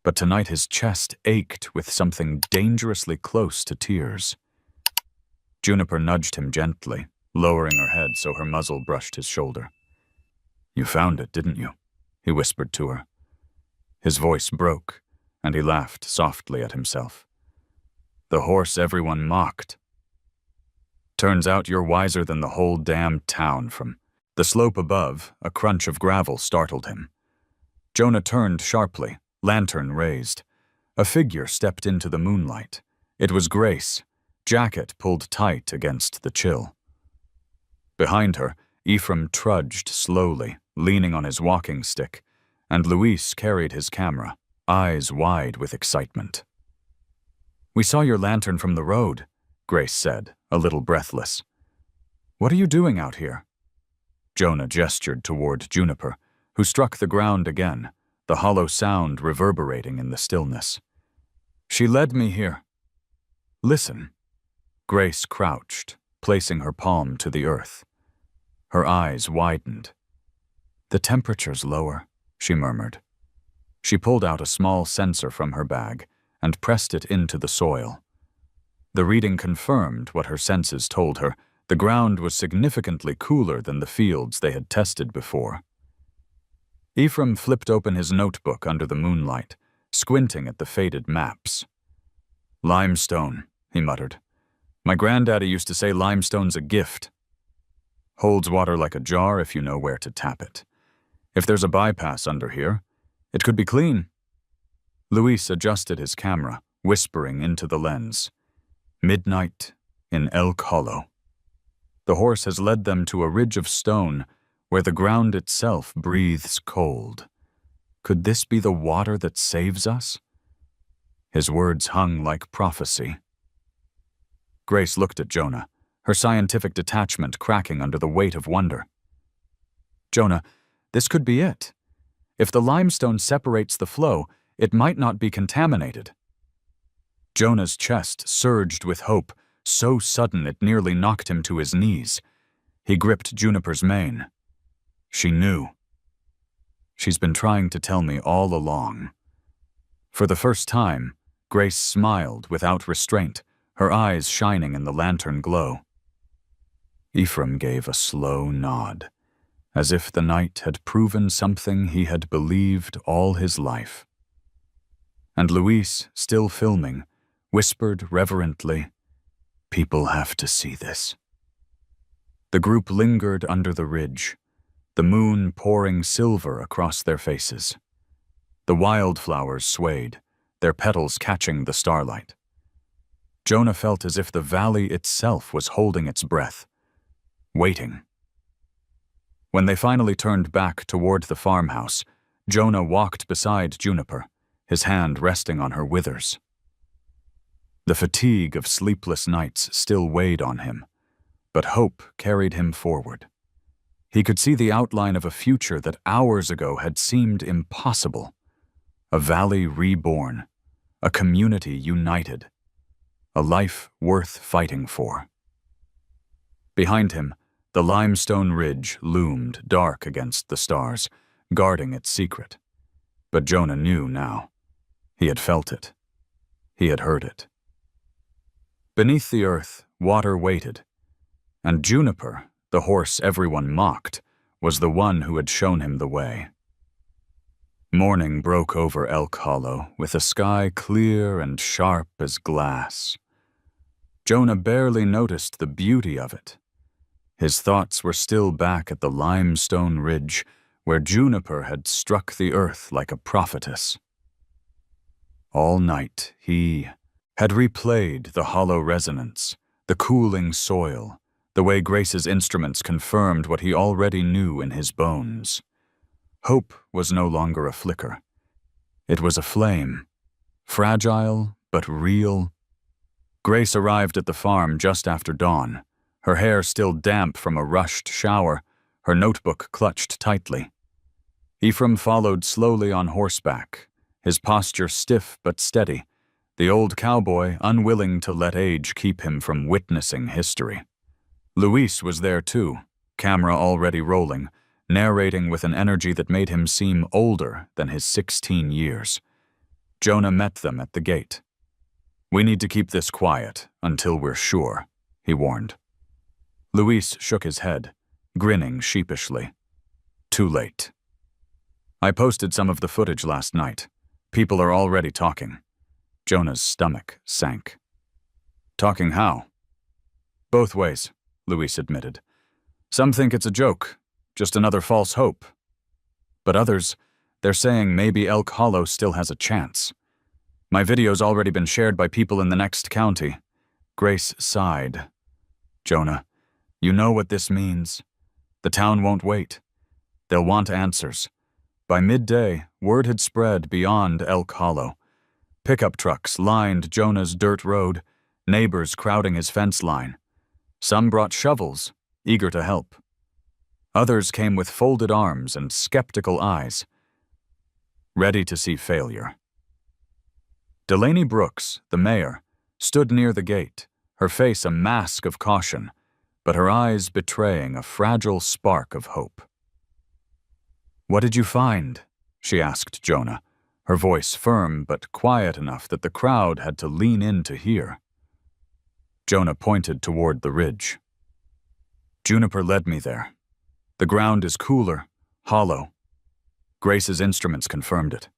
But tonight his chest ached with something dangerously close to tears. Juniper nudged him gently, lowering her head so her muzzle brushed his shoulder. "You found it, didn't you?" he whispered to her. His voice broke, and he laughed softly at himself. "The horse everyone mocked. Turns out you're wiser than the whole damn town." From the slope above, a crunch of gravel startled him. Jonah turned sharply, lantern raised. A figure stepped into the moonlight. It was Grace, jacket pulled tight against the chill. Behind her, Ephraim trudged slowly, leaning on his walking stick, and Luis carried his camera, eyes wide with excitement. "We saw your lantern from the road," Grace said, a little breathless. "What are you doing out here?" Jonah gestured toward Juniper, who struck the ground again, the hollow sound reverberating in the stillness. "She led me here." "Listen." Grace crouched, placing her palm to the earth. Her eyes widened. "The temperature's lower," she murmured. She pulled out a small sensor from her bag and pressed it into the soil. The reading confirmed what her senses told her. The ground was significantly cooler than the fields they had tested before. Ephraim flipped open his notebook under the moonlight, squinting at the faded maps. "Limestone," he muttered. "My granddaddy used to say limestone's a gift. Holds water like a jar if you know where to tap it. If there's a bypass under here, it could be clean." Luis adjusted his camera, whispering into the lens. "Midnight in Elk Hollow. The horse has led them to a ridge of stone where the ground itself breathes cold. Could this be the water that saves us?" His words hung like prophecy. Grace looked at Jonah, her scientific detachment cracking under the weight of wonder. "Jonah, this could be it. If the limestone separates the flow, it might not be contaminated." Jonah's chest surged with hope, so sudden it nearly knocked him to his knees. He gripped Juniper's mane. She knew. "She's been trying to tell me all along." For the first time, Grace smiled without restraint, her eyes shining in the lantern glow. Ephraim gave a slow nod, as if the night had proven something he had believed all his life. And Luis, still filming, whispered reverently, "People have to see this." The group lingered under the ridge, the moon pouring silver across their faces. The wildflowers swayed, their petals catching the starlight. Jonah felt as if the valley itself was holding its breath, waiting. When they finally turned back toward the farmhouse, Jonah walked beside Juniper, his hand resting on her withers. The fatigue of sleepless nights still weighed on him, but hope carried him forward. He could see the outline of a future that hours ago had seemed impossible. A valley reborn, a community united, a life worth fighting for. Behind him, the limestone ridge loomed dark against the stars, guarding its secret. But Jonah knew now. He had felt it. He had heard it. Beneath the earth, water waited, and Juniper, the horse everyone mocked, was the one who had shown him the way. Morning broke over Elk Hollow with a sky clear and sharp as glass. Jonah barely noticed the beauty of it. His thoughts were still back at the limestone ridge where Juniper had struck the earth like a prophetess. All night he had replayed the hollow resonance, the cooling soil, the way Grace's instruments confirmed what he already knew in his bones. Hope was no longer a flicker. It was a flame, fragile but real. Grace arrived at the farm just after dawn, her hair still damp from a rushed shower, her notebook clutched tightly. Ephraim followed slowly on horseback, his posture stiff but steady, the old cowboy unwilling to let age keep him from witnessing history. Luis was there too, camera already rolling, narrating with an energy that made him seem older than his 16 years. Jonah met them at the gate. "We need to keep this quiet until we're sure," he warned. Luis shook his head, grinning sheepishly. "Too late. I posted some of the footage last night. People are already talking." Jonah's stomach sank. "Talking how?" "Both ways," Luis admitted. "Some think it's a joke, just another false hope. But others, they're saying maybe Elk Hollow still has a chance. My video's already been shared by people in the next county." Grace sighed. "Jonah, you know what this means. The town won't wait. They'll want answers." By midday, word had spread beyond Elk Hollow. Pickup trucks lined Jonah's dirt road, neighbors crowding his fence line. Some brought shovels, eager to help. Others came with folded arms and skeptical eyes, ready to see failure. Delaney Brooks, the mayor, stood near the gate, her face a mask of caution, but her eyes betraying a fragile spark of hope. "What did you find?" she asked Jonah, her voice firm but quiet enough that the crowd had to lean in to hear. Jonah pointed toward the ridge. "Juniper led me there. The ground is cooler, hollow. Grace's instruments confirmed it.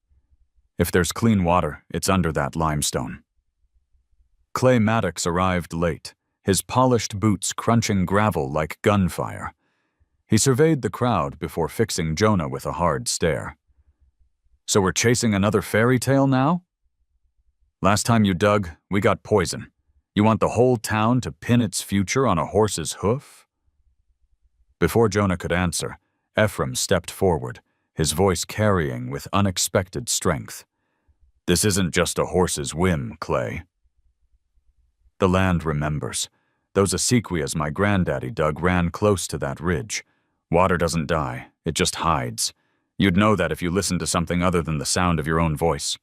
If there's clean water, it's under that limestone." Clay Maddox arrived late, his polished boots crunching gravel like gunfire. He surveyed the crowd before fixing Jonah with a hard stare. "So we're chasing another fairy tale now? Last time you dug, we got poison. You want the whole town to pin its future on a horse's hoof?" Before Jonah could answer, Ephraim stepped forward, his voice carrying with unexpected strength. "This isn't just a horse's whim, Clay. The land remembers. Those acequias my granddaddy dug ran close to that ridge. Water doesn't die, it just hides. You'd know that if you listened to something other than the sound of your own voice."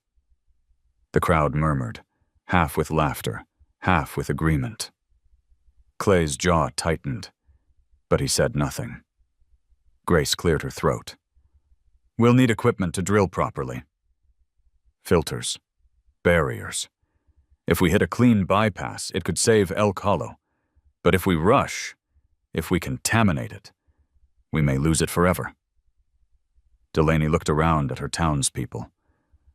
The crowd murmured, half with laughter, half with agreement. Clay's jaw tightened, but he said nothing. Grace cleared her throat. "We'll need equipment to drill properly. Filters, barriers. If we hit a clean bypass, it could save Elk Hollow. But if we rush, if we contaminate it, we may lose it forever." Delaney looked around at her townspeople,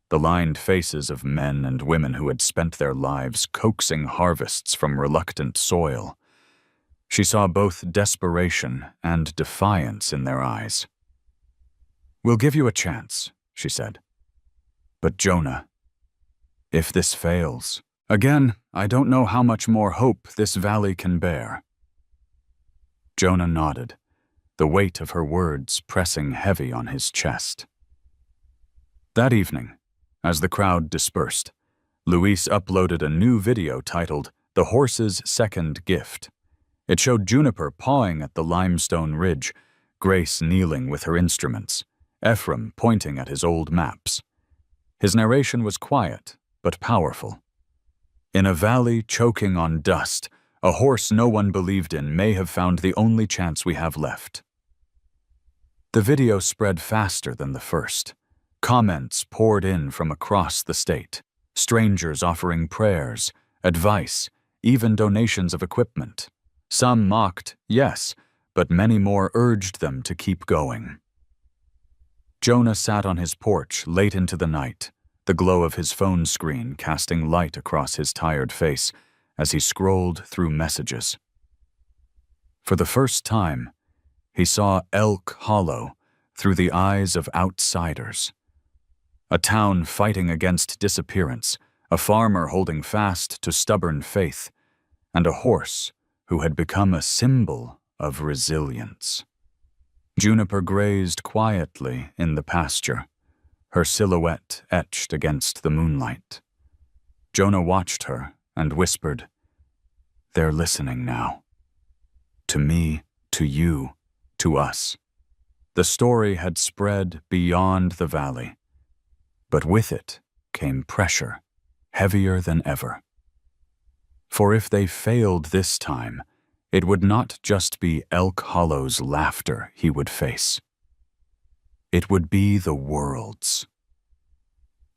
the lined faces of men and women who had spent their lives coaxing harvests from reluctant soil. She saw both desperation and defiance in their eyes. "We'll give you a chance," she said. "But Jonah, if this fails, again, I don't know how much more hope this valley can bear." Jonah nodded, the weight of her words pressing heavy on his chest. That evening, as the crowd dispersed, Luis uploaded a new video titled "The Horse's Second Gift." It showed Juniper pawing at the limestone ridge, Grace kneeling with her instruments, Ephraim pointing at his old maps. His narration was quiet, but powerful. In a valley choking on dust, a horse no one believed in may have found the only chance we have left. The video spread faster than the first. Comments poured in from across the state, strangers offering prayers, advice, even donations of equipment. Some mocked, yes, but many more urged them to keep going. Jonah sat on his porch late into the night, the glow of his phone screen casting light across his tired face as he scrolled through messages. For the first time, he saw Elk Hollow through the eyes of outsiders. A town fighting against disappearance, a farmer holding fast to stubborn faith, and a horse who had become a symbol of resilience. Juniper grazed quietly in the pasture, her silhouette etched against the moonlight. Jonah watched her and whispered, "They're listening now. To me, to you, to us." The story had spread beyond the valley, but with it came pressure, heavier than ever. For if they failed this time, it would not just be Elk Hollow's laughter he would face. It would be the world's.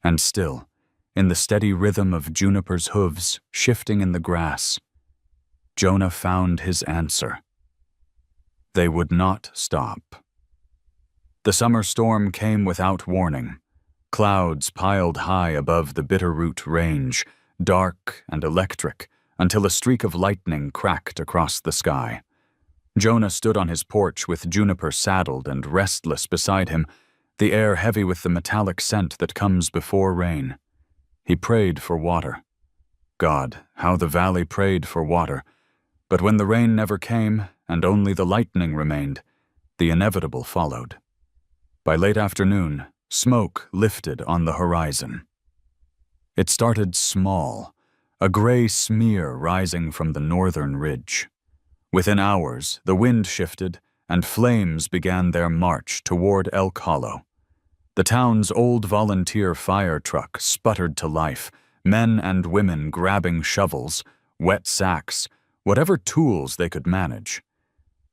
And still, in the steady rhythm of Juniper's hooves shifting in the grass, Jonah found his answer. They would not stop. The summer storm came without warning. Clouds piled high above the Bitterroot Range, dark and electric, until a streak of lightning cracked across the sky. Jonah stood on his porch with Juniper saddled and restless beside him, the air heavy with the metallic scent that comes before rain. He prayed for water. God, how the valley prayed for water. But when the rain never came, and only the lightning remained, the inevitable followed. By late afternoon, smoke lifted on the horizon. It started small, a gray smear rising from the northern ridge. Within hours, the wind shifted, and flames began their march toward Elk Hollow. The town's old volunteer fire truck sputtered to life, men and women grabbing shovels, wet sacks, whatever tools they could manage.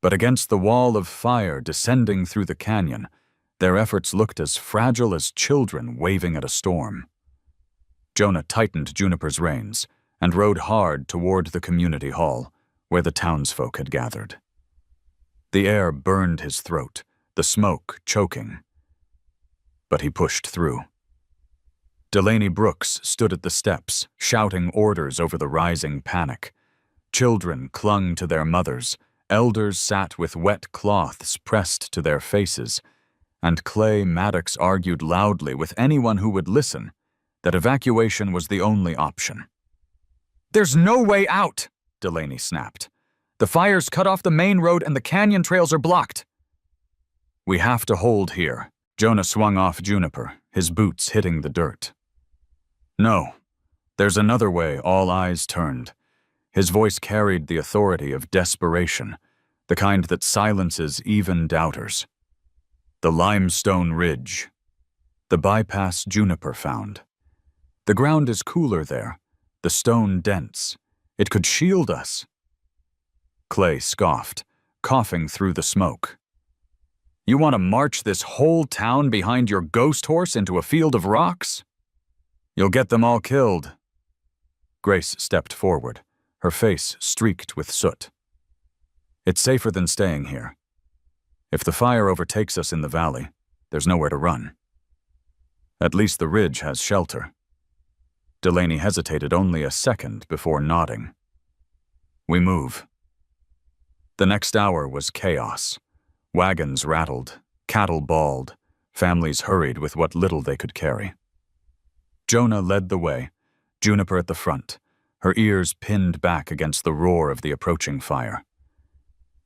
But against the wall of fire descending through the canyon, their efforts looked as fragile as children waving at a storm. Jonah tightened Juniper's reins and rode hard toward the community hall, where the townsfolk had gathered. The air burned his throat, the smoke choking. But he pushed through. Delaney Brooks stood at the steps, shouting orders over the rising panic. Children clung to their mothers, elders sat with wet cloths pressed to their faces, and Clay Maddox argued loudly with anyone who would listen that evacuation was the only option. "There's no way out," Delaney snapped. "The fire's cut off the main road and the canyon trails are blocked." "We have to hold here." Jonah swung off Juniper, his boots hitting the dirt. "No, there's another way." All eyes turned. His voice carried the authority of desperation, the kind that silences even doubters. "The limestone ridge. The bypass Juniper found. The ground is cooler there, the stone dense. It could shield us." Clay scoffed, coughing through the smoke. "You want to march this whole town behind your ghost horse into a field of rocks? You'll get them all killed." Grace stepped forward, her face streaked with soot. "It's safer than staying here. If the fire overtakes us in the valley, there's nowhere to run. At least the ridge has shelter." Delaney hesitated only a second before nodding. "We move." The next hour was chaos. Wagons rattled, cattle bawled, families hurried with what little they could carry. Jonah led the way, Juniper at the front, her ears pinned back against the roar of the approaching fire.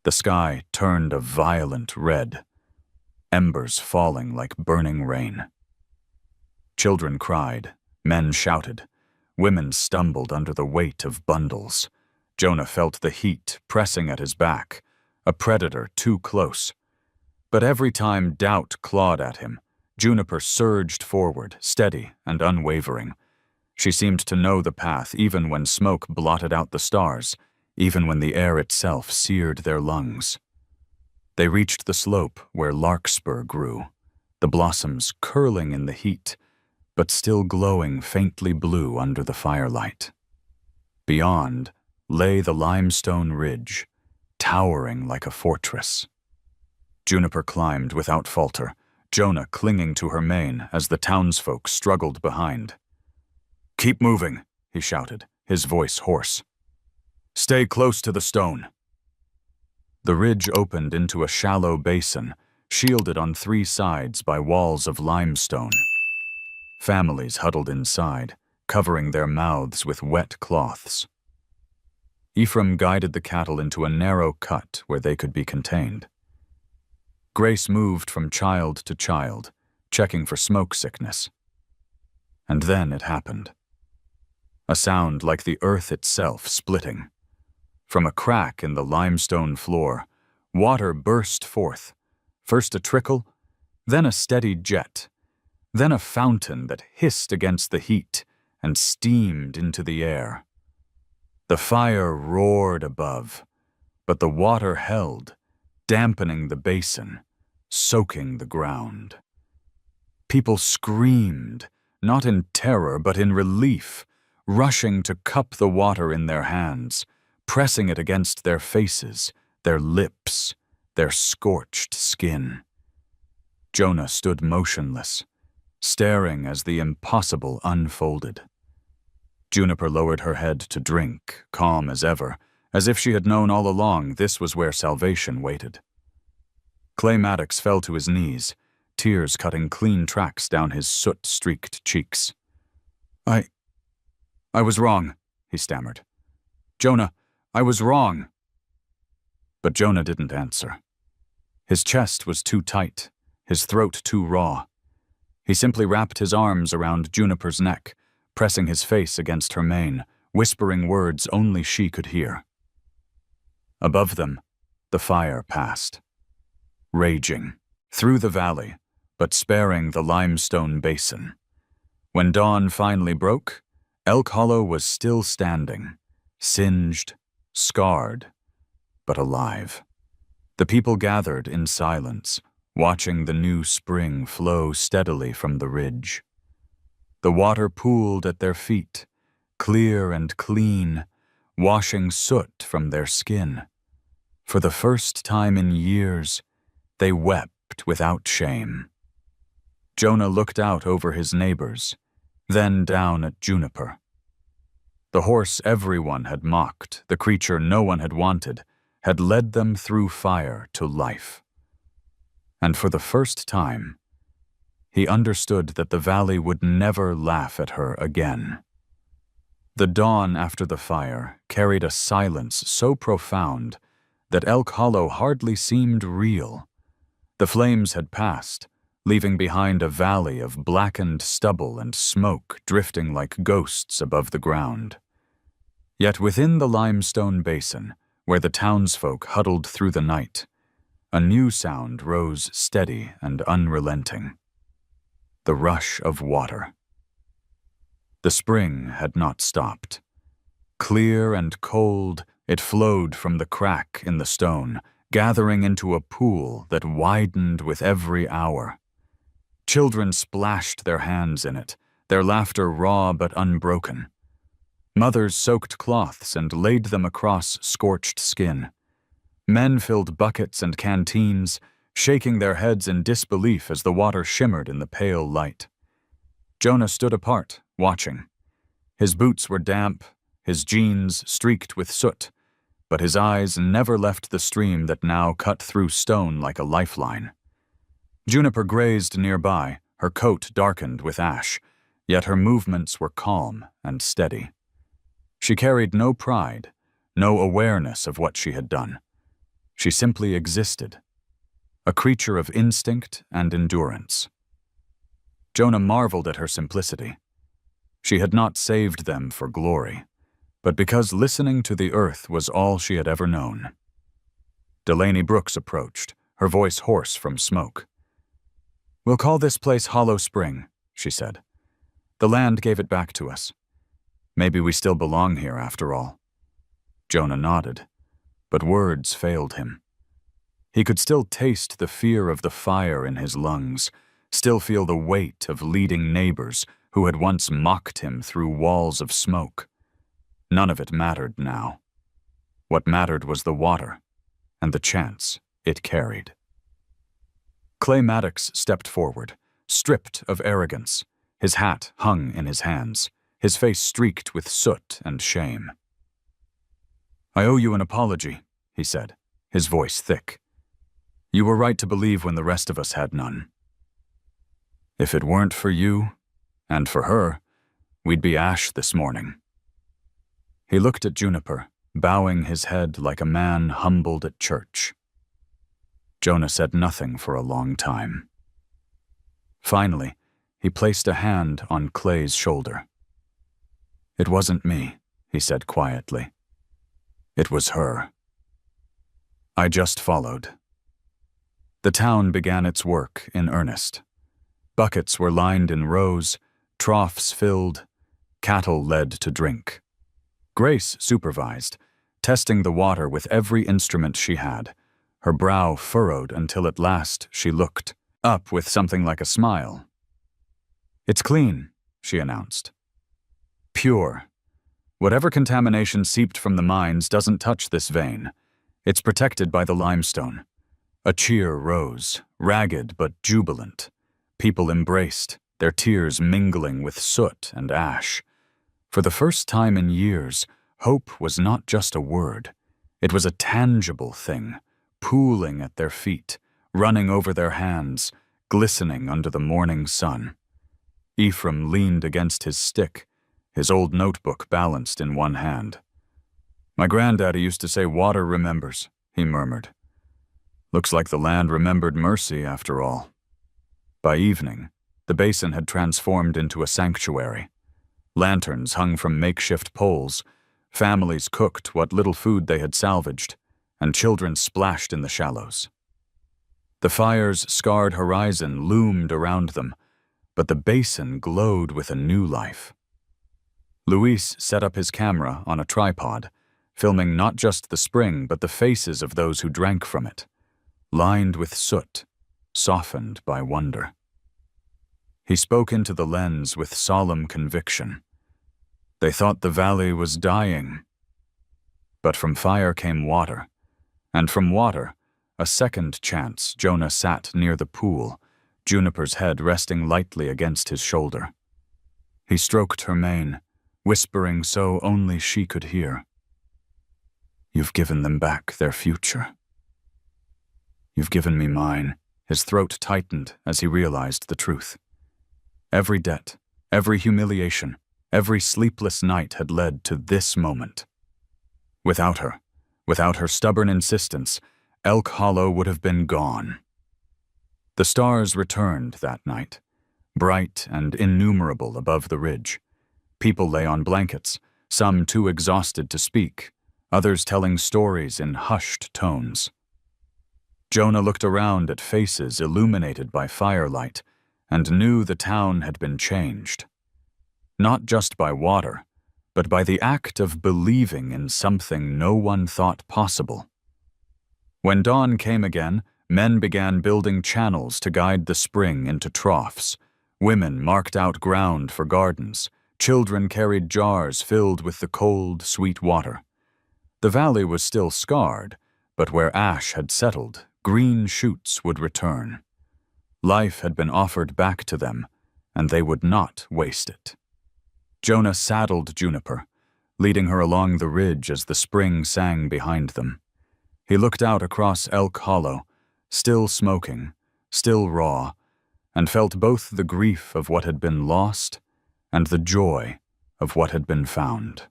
The sky turned a violent red, embers falling like burning rain. Children cried, men shouted, women stumbled under the weight of bundles. Jonah felt the heat pressing at his back, a predator too close. But every time doubt clawed at him, Juniper surged forward, steady and unwavering. She seemed to know the path even when smoke blotted out the stars, even when the air itself seared their lungs. They reached the slope where larkspur grew, the blossoms curling in the heat, but still glowing faintly blue under the firelight. Beyond lay the limestone ridge, towering like a fortress. Juniper climbed without falter, Jonah clinging to her mane as the townsfolk struggled behind. "Keep moving," he shouted, his voice hoarse. "Stay close to the stone." The ridge opened into a shallow basin, shielded on 3 sides by walls of limestone. Families huddled inside, covering their mouths with wet cloths. Ephraim guided the cattle into a narrow cut where they could be contained. Grace moved from child to child, checking for smoke sickness. And then it happened. A sound like the earth itself splitting. From a crack in the limestone floor, water burst forth, first a trickle, then a steady jet, then a fountain that hissed against the heat and steamed into the air. The fire roared above, but the water held, dampening the basin, soaking the ground. People screamed, not in terror but in relief, rushing to cup the water in their hands, pressing it against their faces, their lips, their scorched skin. Jonah stood motionless, staring as the impossible unfolded. Juniper lowered her head to drink, calm as ever, as if she had known all along this was where salvation waited. Clay Maddox fell to his knees, tears cutting clean tracks down his soot-streaked cheeks. I was wrong," he stammered. "Jonah, I was wrong." But Jonah didn't answer. His chest was too tight, his throat too raw. He simply wrapped his arms around Juniper's neck, pressing his face against her mane, whispering words only she could hear. Above them, the fire passed. Raging, through the valley, but sparing the limestone basin. When dawn finally broke, Elk Hollow was still standing, singed, scarred, but alive. The people gathered in silence, watching the new spring flow steadily from the ridge. The water pooled at their feet, clear and clean, washing soot from their skin. For the first time in years, they wept without shame. Jonah looked out over his neighbors, then down at Juniper. The horse everyone had mocked, the creature no one had wanted, had led them through fire to life. And for the first time, he understood that the valley would never laugh at her again. The dawn after the fire carried a silence so profound that Elk Hollow hardly seemed real. The flames had passed, leaving behind a valley of blackened stubble and smoke drifting like ghosts above the ground. Yet within the limestone basin, where the townsfolk huddled through the night, a new sound rose steady and unrelenting. The rush of water. The spring had not stopped. Clear and cold, it flowed from the crack in the stone, gathering into a pool that widened with every hour. Children splashed their hands in it, their laughter raw but unbroken. Mothers soaked cloths and laid them across scorched skin. Men filled buckets and canteens, shaking their heads in disbelief as the water shimmered in the pale light. Jonah stood apart, watching. His boots were damp, his jeans streaked with soot, but his eyes never left the stream that now cut through stone like a lifeline. Juniper grazed nearby, her coat darkened with ash, yet her movements were calm and steady. She carried no pride, no awareness of what she had done. She simply existed, a creature of instinct and endurance. Jonah marveled at her simplicity. She had not saved them for glory, but because listening to the earth was all she had ever known. Delaney Brooks approached, her voice hoarse from smoke. "We'll call this place Hollow Spring," she said. "The land gave it back to us. Maybe we still belong here after all." Jonah nodded, but words failed him. He could still taste the fear of the fire in his lungs, still feel the weight of leading neighbors who had once mocked him through walls of smoke. None of it mattered now. What mattered was the water and the chance it carried. Clay Maddox stepped forward, stripped of arrogance. His hat hung in his hands, his face streaked with soot and shame. "I owe you an apology," he said, his voice thick. "You were right to believe when the rest of us had none. If it weren't for you, and for her, we'd be ash this morning." He looked at Juniper, bowing his head like a man humbled at church. Jonah said nothing for a long time. Finally, he placed a hand on Clay's shoulder. "It wasn't me," he said quietly. "It was her. I just followed." The town began its work in earnest. Buckets were lined in rows, troughs filled, cattle led to drink. Grace supervised, testing the water with every instrument she had, her brow furrowed until at last she looked up with something like a smile. "It's clean," she announced. "Pure. Whatever contamination seeped from the mines doesn't touch this vein. It's protected by the limestone." A cheer rose, ragged but jubilant. People embraced, their tears mingling with soot and ash. For the first time in years, hope was not just a word. It was a tangible thing, pooling at their feet, running over their hands, glistening under the morning sun. Ephraim leaned against his stick, his old notebook balanced in one hand. "My granddaddy used to say water remembers," he murmured. "Looks like the land remembered mercy after all." By evening, the basin had transformed into a sanctuary. Lanterns hung from makeshift poles, families cooked what little food they had salvaged, and children splashed in the shallows. The fire's scarred horizon loomed around them, but the basin glowed with a new life. Luis set up his camera on a tripod, filming not just the spring but the faces of those who drank from it, lined with soot, softened by wonder. He spoke into the lens with solemn conviction. They thought the valley was dying. But from fire came water, and from water, a second chance. Jonah sat near the pool, Juniper's head resting lightly against his shoulder. He stroked her mane, whispering so only she could hear. "You've given them back their future. You've given me mine." His throat tightened as he realized the truth. Every debt, every humiliation, every sleepless night had led to this moment. Without her stubborn insistence, Elk Hollow would have been gone. The stars returned that night, bright and innumerable above the ridge. People lay on blankets, some too exhausted to speak, others telling stories in hushed tones. Jonah looked around at faces illuminated by firelight and knew the town had been changed. Not just by water, but by the act of believing in something no one thought possible. When dawn came again, men began building channels to guide the spring into troughs. Women marked out ground for gardens. Children carried jars filled with the cold, sweet water. The valley was still scarred, but where ash had settled, green shoots would return. Life had been offered back to them, and they would not waste it. Jonah saddled Juniper, leading her along the ridge as the spring sang behind them. He looked out across Elk Hollow, still smoking, still raw, and felt both the grief of what had been lost and the joy of what had been found.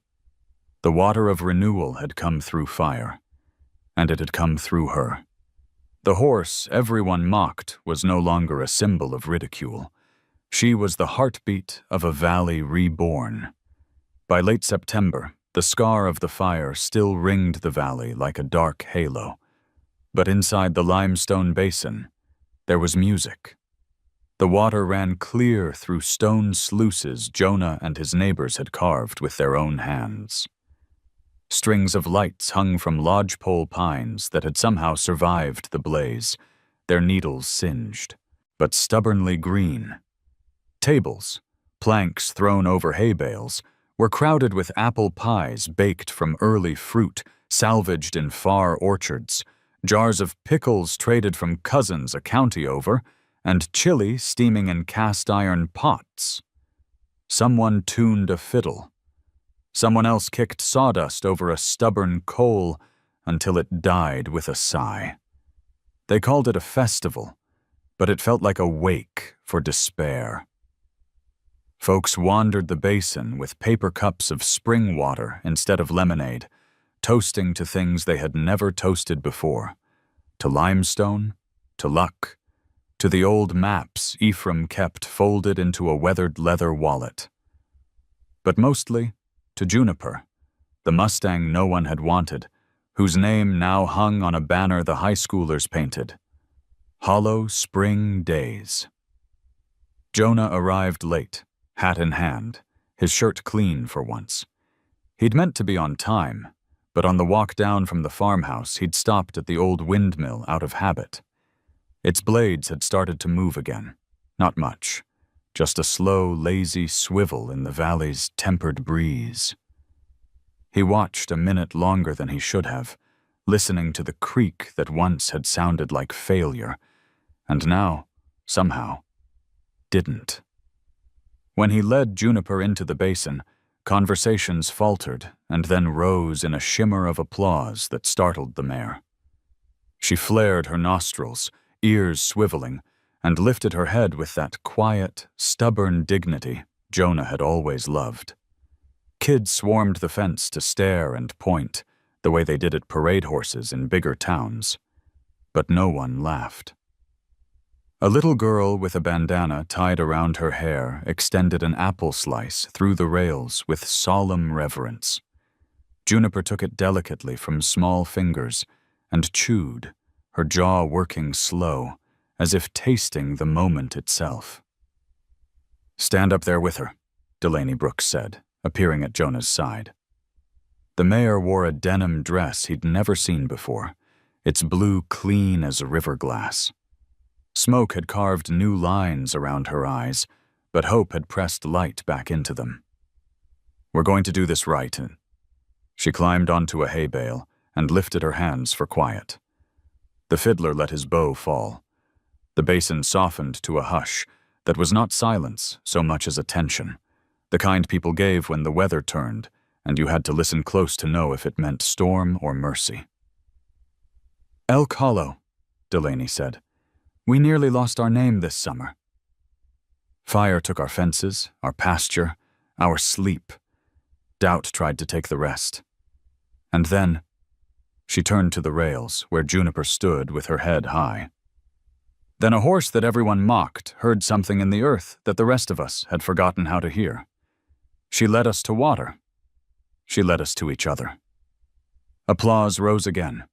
The water of renewal had come through fire, and it had come through her. The horse everyone mocked was no longer a symbol of ridicule. She was the heartbeat of a valley reborn. By late September, the scar of the fire still ringed the valley like a dark halo. But inside the limestone basin, there was music. The water ran clear through stone sluices Jonah and his neighbors had carved with their own hands. Strings of lights hung from lodgepole pines that had somehow survived the blaze, their needles singed, but stubbornly green. Tables, planks thrown over hay bales, were crowded with apple pies baked from early fruit salvaged in far orchards, jars of pickles traded from cousins a county over, and chili steaming in cast-iron pots. Someone tuned a fiddle. Someone else kicked sawdust over a stubborn coal until it died with a sigh. They called it a festival, but it felt like a wake for despair. Folks wandered the basin with paper cups of spring water instead of lemonade, toasting to things they had never toasted before, to limestone, to luck, to the old maps Ephraim kept folded into a weathered leather wallet. But mostly to Juniper, the Mustang no one had wanted, whose name now hung on a banner the high schoolers painted. Hollow Spring Days. Jonah arrived late, hat in hand, his shirt clean for once. He'd meant to be on time, but on the walk down from the farmhouse he'd stopped at the old windmill out of habit. Its blades had started to move again. Not much, just a slow, lazy swivel in the valley's tempered breeze. He watched a minute longer than he should have, listening to the creak that once had sounded like failure, and now, somehow, didn't. When he led Juniper into the basin, conversations faltered and then rose in a shimmer of applause that startled the mare. She flared her nostrils, ears swiveling, and lifted her head with that quiet, stubborn dignity Jonah had always loved. Kids swarmed the fence to stare and point, the way they did at parade horses in bigger towns. But no one laughed. A little girl with a bandana tied around her hair extended an apple slice through the rails with solemn reverence. Juniper took it delicately from small fingers and chewed, her jaw working slow, as if tasting the moment itself. "Stand up there with her," Delaney Brooks said, appearing at Jonah's side. The mayor wore a denim dress he'd never seen before, its blue clean as river glass. Smoke had carved new lines around her eyes, but hope had pressed light back into them. "We're going to do this right." She climbed onto a hay bale and lifted her hands for quiet. The fiddler let his bow fall. The basin softened to a hush that was not silence so much as attention, the kind people gave when the weather turned and you had to listen close to know if it meant storm or mercy. "Elk Hollow," Delaney said. "We nearly lost our name this summer. Fire took our fences, our pasture, our sleep. Doubt tried to take the rest. And then," she turned to the rails where Juniper stood with her head high. "Then a horse that everyone mocked heard something in the earth that the rest of us had forgotten how to hear. She led us to water. She led us to each other." Applause rose again,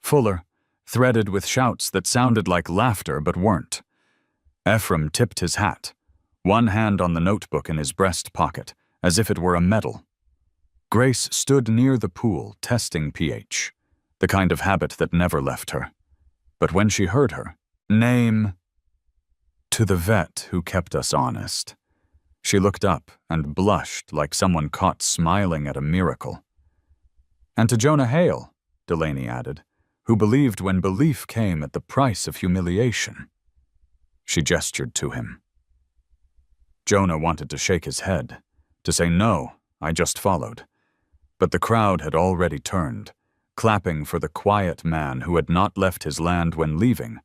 fuller, threaded with shouts that sounded like laughter but weren't. Ephraim tipped his hat, one hand on the notebook in his breast pocket, as if it were a medal. Grace stood near the pool, testing pH, the kind of habit that never left her. But when she heard her, "Name," "To the vet who kept us honest," she looked up and blushed like someone caught smiling at a miracle. "And to Jonah Hale," Delaney added, "who believed when belief came at the price of humiliation." She gestured to him. Jonah wanted to shake his head, to say, "No, I just followed." But the crowd had already turned, clapping for the quiet man who had not left his land when leaving,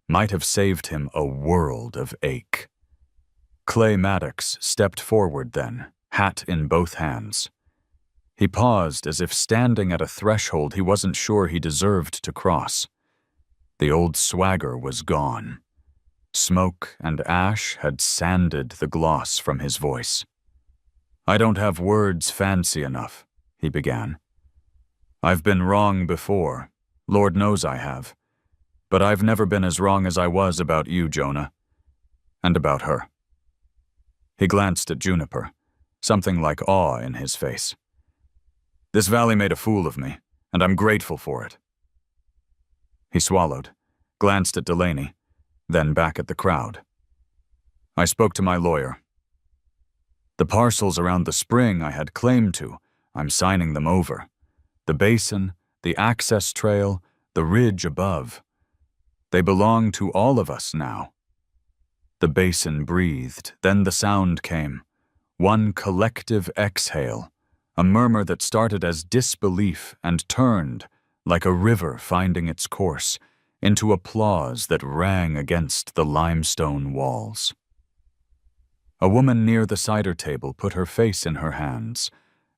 might have saved him a world of ache. Clay Maddox stepped forward then, hat in both hands. He paused as if standing at a threshold he wasn't sure he deserved to cross. The old swagger was gone. Smoke and ash had sanded the gloss from his voice. "I don't have words fancy enough," he began. "I've been wrong before, Lord knows I have. But I've never been as wrong as I was about you, Jonah. And about her." He glanced at Juniper, something like awe in his face. "This valley made a fool of me, and I'm grateful for it." He swallowed, glanced at Delaney, then back at the crowd. "I spoke to my lawyer. The parcels around the spring I had claim to, I'm signing them over. The basin, the access trail, the ridge above. They belong to all of us now. The basin breathed, then the sound came. One collective exhale, a murmur that started as disbelief and turned, like a river finding its course, into applause that rang against the limestone walls. A woman near the cider table put her face in her hands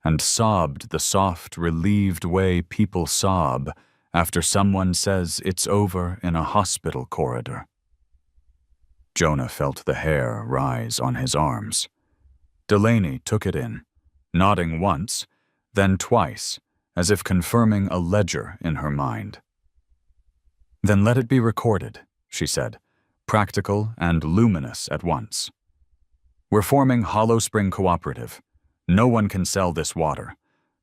and sobbed the soft, relieved way people sob after someone says it's over in a hospital corridor. Jonah felt the hair rise on his arms. Delaney took it in, nodding once, then twice, as if confirming a ledger in her mind. "Then let it be recorded," she said, practical and luminous at once. "We're forming Hollow Spring Cooperative. No one can sell this water.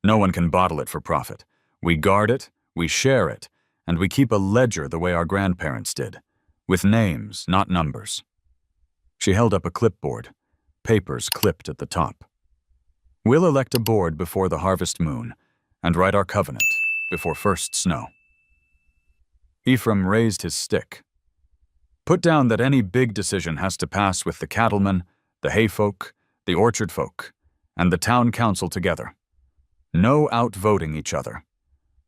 No one can bottle it for profit. We guard it, we share it, and we keep a ledger the way our grandparents did, with names, not numbers." She held up a clipboard, papers clipped at the top. "We'll elect a board before the harvest moon, and write our covenant before first snow." Ephraim raised his stick. "Put down that any big decision has to pass with the cattlemen, the hayfolk, the orchard folk, and the town council together. No outvoting each other.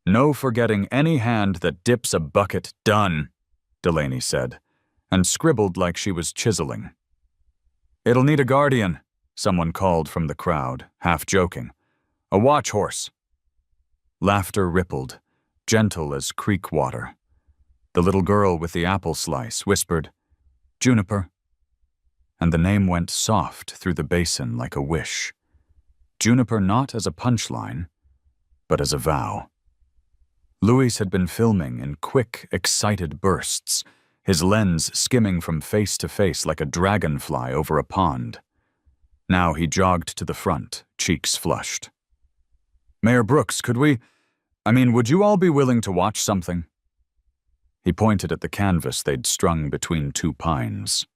No forgetting any hand that dips a bucket. Done," Delaney said, and scribbled like she was chiseling. "It'll need a guardian," someone called from the crowd, half joking. "A watch horse." Laughter rippled, gentle as creek water. The little girl with the apple slice whispered, "Juniper." And the name went soft through the basin like a wish. Juniper not as a punchline, but as a vow. Luis had been filming in quick, excited bursts, his lens skimming from face to face like a dragonfly over a pond. Now he jogged to the front, cheeks flushed. "Mayor Brooks, would you all be willing to watch something?" He pointed at the canvas they'd strung between two pines.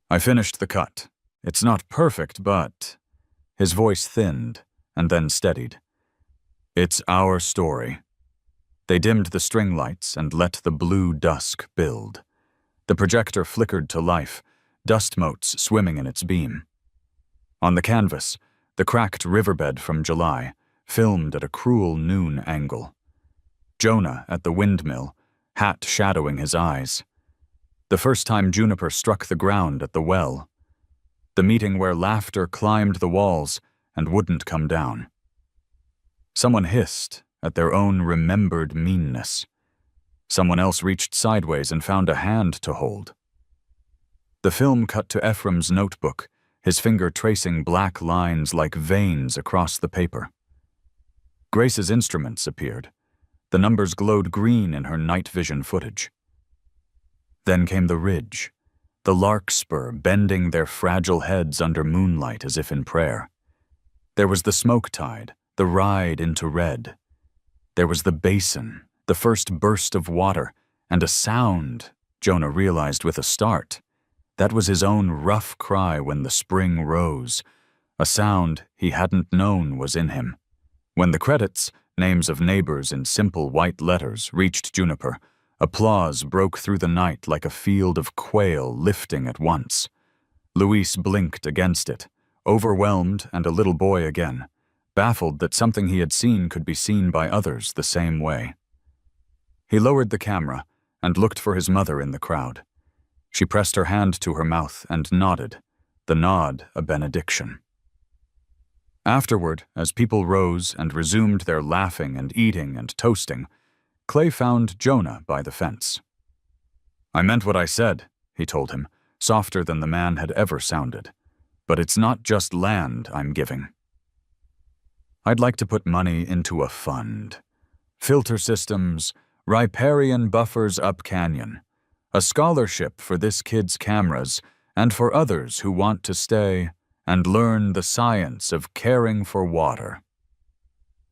"I finished the cut. It's not perfect, but..." His voice thinned, and then steadied. "It's our story." They dimmed the string lights and let the blue dusk build. The projector flickered to life, dust motes swimming in its beam. On the canvas, the cracked riverbed from July, filmed at a cruel noon angle. Jonah at the windmill, hat shadowing his eyes. The first time Juniper struck the ground at the well. The meeting where laughter climbed the walls and wouldn't come down. Someone hissed at their own remembered meanness. Someone else reached sideways and found a hand to hold. The film cut to Ephraim's notebook, his finger tracing black lines like veins across the paper. Grace's instruments appeared. The numbers glowed green in her night vision footage. Then came the ridge, the larkspur bending their fragile heads under moonlight as if in prayer. There was the smoke tide, the ride into red. There was the basin, the first burst of water, and a sound, Jonah realized with a start. That was his own rough cry when the spring rose, a sound he hadn't known was in him. When the credits, names of neighbors in simple white letters, reached Juniper, applause broke through the night like a field of quail lifting at once. Luis blinked against it, overwhelmed and a little boy again, baffled that something he had seen could be seen by others the same way. He lowered the camera and looked for his mother in the crowd. She pressed her hand to her mouth and nodded, the nod a benediction. Afterward, as people rose and resumed their laughing and eating and toasting, Clay found Jonah by the fence. "I meant what I said," he told him, softer than the man had ever sounded. "But it's not just land I'm giving. I'd like to put money into a fund. Filter systems, riparian buffers up canyon, a scholarship for this kid's cameras and for others who want to stay and learn the science of caring for water."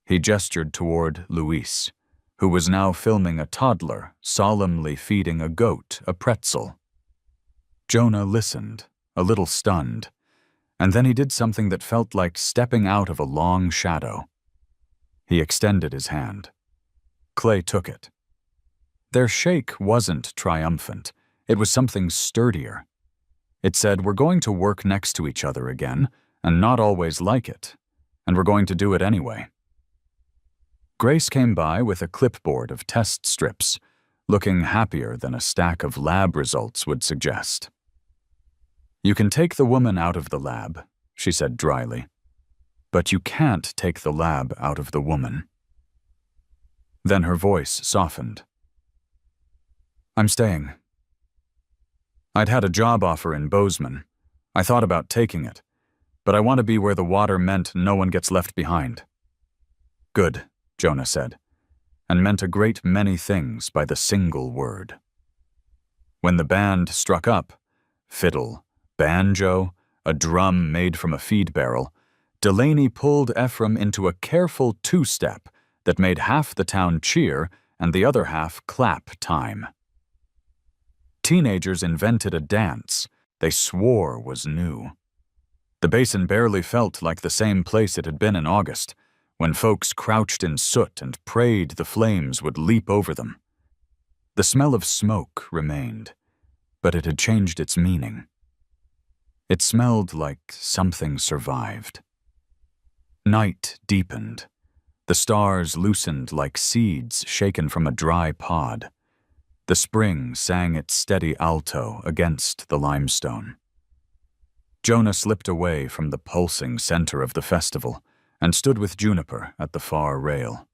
He gestured toward Luis, who was now filming a toddler solemnly feeding a goat a pretzel. Jonah listened, a little stunned, and then he did something that felt like stepping out of a long shadow. He extended his hand. Clay took it. their shake wasn't triumphant. It was something sturdier. It said, we're going to work next to each other again, and not always like it, and we're going to do it anyway. Grace came by with a clipboard of test strips, looking happier than a stack of lab results would suggest. You can take the woman out of the lab, she said dryly, but you can't take the lab out of the woman. Then her voice softened. I'm staying. I'd had a job offer in Bozeman. I thought about taking it, but I want to be where the water meant no one gets left behind. Good, Jonah said, and meant a great many things by the single word. When the band struck up, fiddle, banjo, a drum made from a feed barrel, Delaney pulled Ephraim into a careful two-step that made half the town cheer and the other half clap time. Teenagers invented a dance they swore was new. The basin barely felt like the same place it had been in August, when folks crouched in soot and prayed the flames would leap over them. The smell of smoke remained, but it had changed its meaning. It smelled like something survived. Night deepened. The stars loosened like seeds shaken from a dry pod. The spring sang its steady alto against the limestone. Jonah slipped away from the pulsing center of the festival and stood with Juniper at the far rail.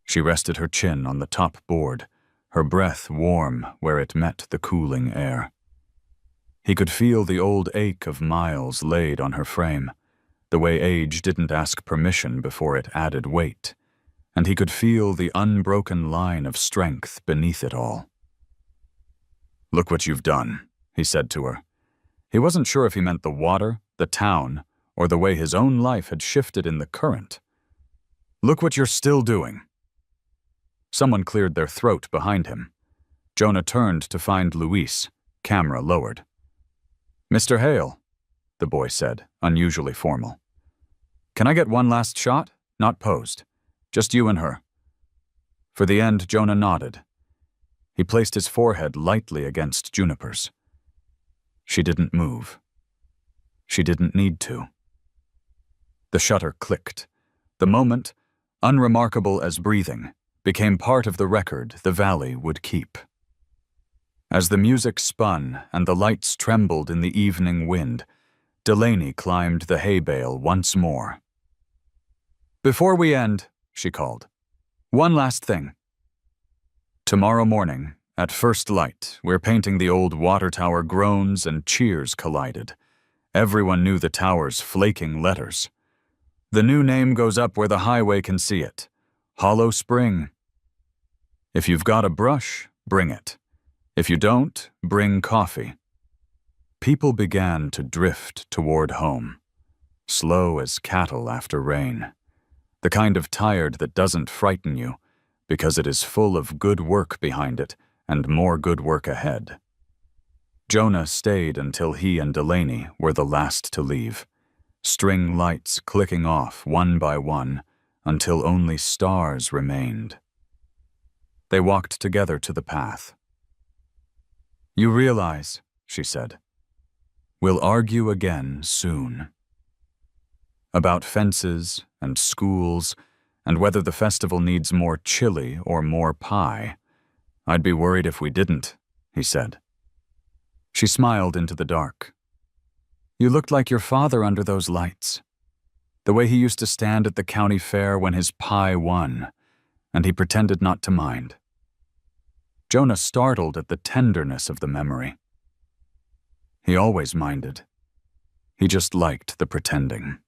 She rested her chin on the top board, her breath warm where it met the cooling air. He could feel the old ache of miles laid on her frame, the way age didn't ask permission before it added weight, and he could feel the unbroken line of strength beneath it all. Look what you've done, he said to her. He wasn't sure if he meant the water, the town, or the way his own life had shifted in the current. Look what you're still doing. Someone cleared their throat behind him. Jonah turned to find Luis, camera lowered. Mr. Hale, the boy said, unusually formal. Can I get one last shot? Not posed. Just you and her. For the end, Jonah nodded. He placed his forehead lightly against Juniper's. She didn't move. She didn't need to. The shutter clicked. The moment, unremarkable as breathing, became part of the record the valley would keep. As the music spun and the lights trembled in the evening wind, Delaney climbed the hay bale once more. Before we end, she called, one last thing. Tomorrow morning, at first light, we're painting the old water tower. Groans and cheers collided. Everyone knew the tower's flaking letters. The new name goes up where the highway can see it. Hollow Spring. If you've got a brush, bring it. If you don't, bring coffee. People began to drift toward home, slow as cattle after rain, the kind of tired that doesn't frighten you because it is full of good work behind it and more good work ahead. Jonah stayed until he and Delaney were the last to leave, string lights clicking off one by one until only stars remained. They walked together to the path. You realize, she said, we'll argue again soon. About fences and schools and whether the festival needs more chili or more pie. I'd be worried if we didn't, he said. She smiled into the dark. You looked like your father under those lights. The way he used to stand at the county fair when his pie won, and he pretended not to mind. Jonah startled at the tenderness of the memory. He always minded. He just liked the pretending.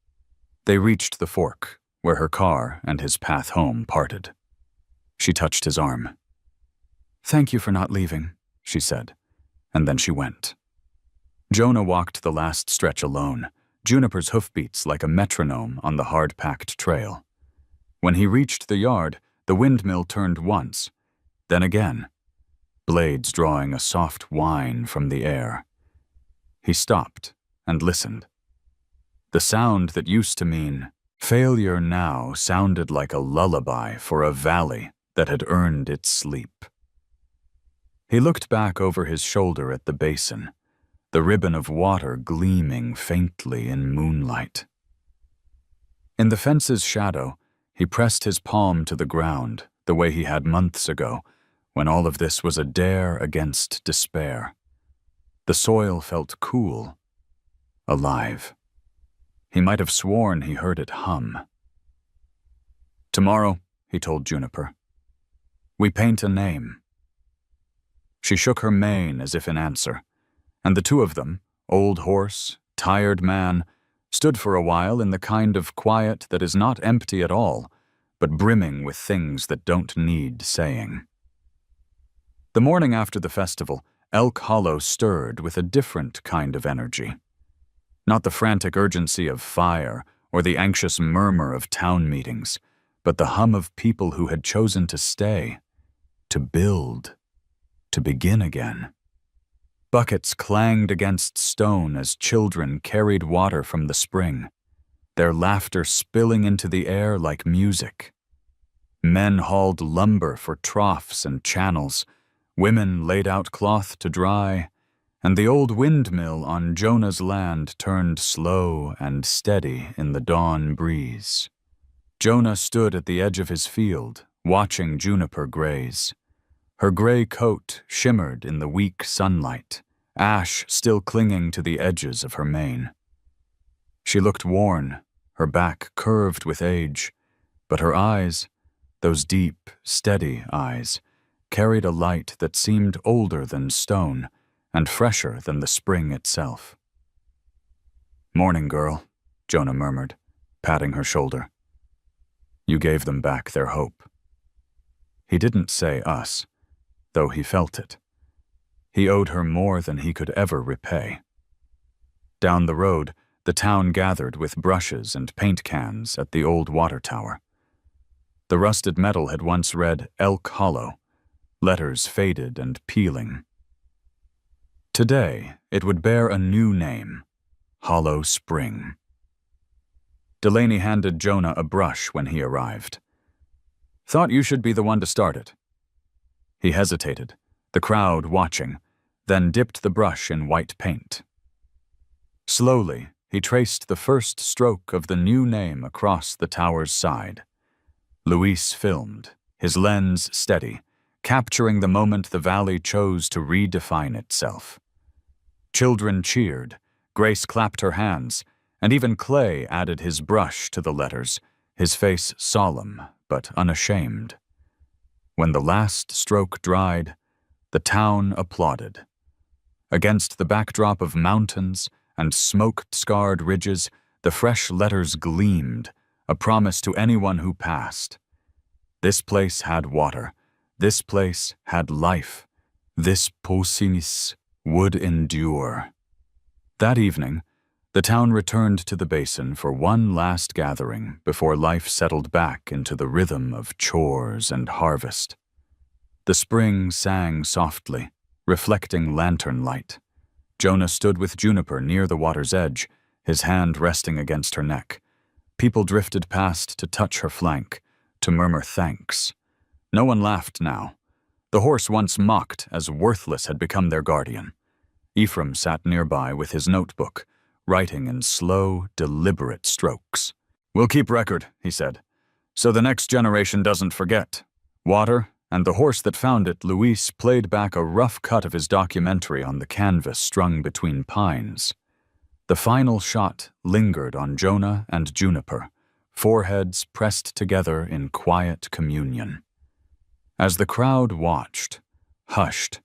They reached the fork, where her car and his path home parted. She touched his arm. Thank you for not leaving, she said, and then she went. Jonah walked the last stretch alone, Juniper's hoofbeats like a metronome on the hard-packed trail. When he reached the yard, the windmill turned once, then again, blades drawing a soft whine from the air. He stopped and listened. The sound that used to mean failure now sounded like a lullaby for a valley that had earned its sleep. He looked back over his shoulder at the basin, the ribbon of water gleaming faintly in moonlight. In the fence's shadow, he pressed his palm to the ground the way he had months ago, when all of this was a dare against despair. The soil felt cool, alive. He might have sworn he heard it hum. "Tomorrow," he told Juniper, "we paint a name." She shook her mane as if in answer, and the two of them, old horse, tired man, stood for a while in the kind of quiet that is not empty at all, but brimming with things that don't need saying. The morning after the festival, Elk Hollow stirred with a different kind of energy. Not the frantic urgency of fire or the anxious murmur of town meetings, but the hum of people who had chosen to stay, to build, to begin again. Buckets clanged against stone as children carried water from the spring, their laughter spilling into the air like music. Men hauled lumber for troughs and channels, women laid out cloth to dry, and the old windmill on Jonah's land turned slow and steady in the dawn breeze. Jonah stood at the edge of his field, watching Juniper graze. Her gray coat shimmered in the weak sunlight, ash still clinging to the edges of her mane. She looked worn, her back curved with age, but her eyes, those deep, steady eyes, carried a light that seemed older than stone and fresher than the spring itself. "Morning, girl," Jonah murmured, patting her shoulder. "You gave them back their hope." He didn't say us, though he felt it. He owed her more than he could ever repay. Down the road, the town gathered with brushes and paint cans at the old water tower. The rusted metal had once read Elk Hollow, letters faded and peeling. Today, it would bear a new name, Hollow Spring. Delaney handed Jonah a brush when he arrived. "Thought you should be the one to start it." He hesitated, the crowd watching, then dipped the brush in white paint. Slowly, he traced the first stroke of the new name across the tower's side. Luis filmed, his lens steady, capturing the moment the valley chose to redefine itself. Children cheered, Grace clapped her hands, and even Clay added his brush to the letters, his face solemn but unashamed. When the last stroke dried, the town applauded. Against the backdrop of mountains and smoke-scarred ridges, the fresh letters gleamed, a promise to anyone who passed. This place had water. This place had life. This Pausinis would endure. That evening, the town returned to the basin for one last gathering before life settled back into the rhythm of chores and harvest. The spring sang softly, reflecting lantern light. Jonah stood with Juniper near the water's edge, his hand resting against her neck. People drifted past to touch her flank, to murmur thanks. No one laughed now. The horse once mocked as worthless had become their guardian. Ephraim sat nearby with his notebook, writing in slow, deliberate strokes. "We'll keep record," he said, "so the next generation doesn't forget." Water and the horse that found it, Luis played back a rough cut of his documentary on the canvas strung between pines. The final shot lingered on Jonah and Juniper, foreheads pressed together in quiet communion. As the crowd watched, hushed,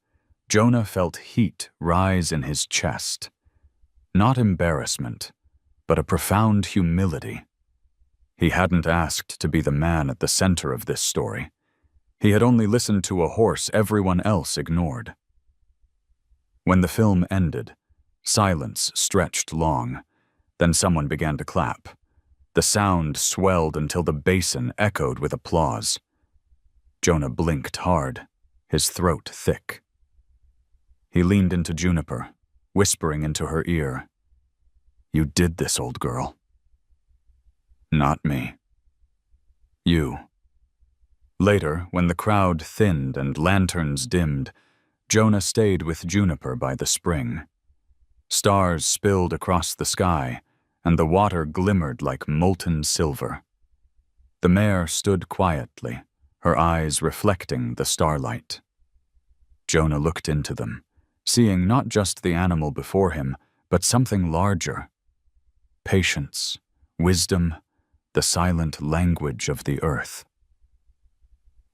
Jonah felt heat rise in his chest. Not embarrassment, but a profound humility. He hadn't asked to be the man at the center of this story. He had only listened to a horse everyone else ignored. When the film ended, silence stretched long. Then someone began to clap. The sound swelled until the basin echoed with applause. Jonah blinked hard, his throat thick. He leaned into Juniper, whispering into her ear, "You did this, old girl." "Not me. You." Later, when the crowd thinned and lanterns dimmed, Jonah stayed with Juniper by the spring. Stars spilled across the sky, and the water glimmered like molten silver. The mare stood quietly, her eyes reflecting the starlight. Jonah looked into them, seeing not just the animal before him, but something larger. Patience, wisdom, the silent language of the earth.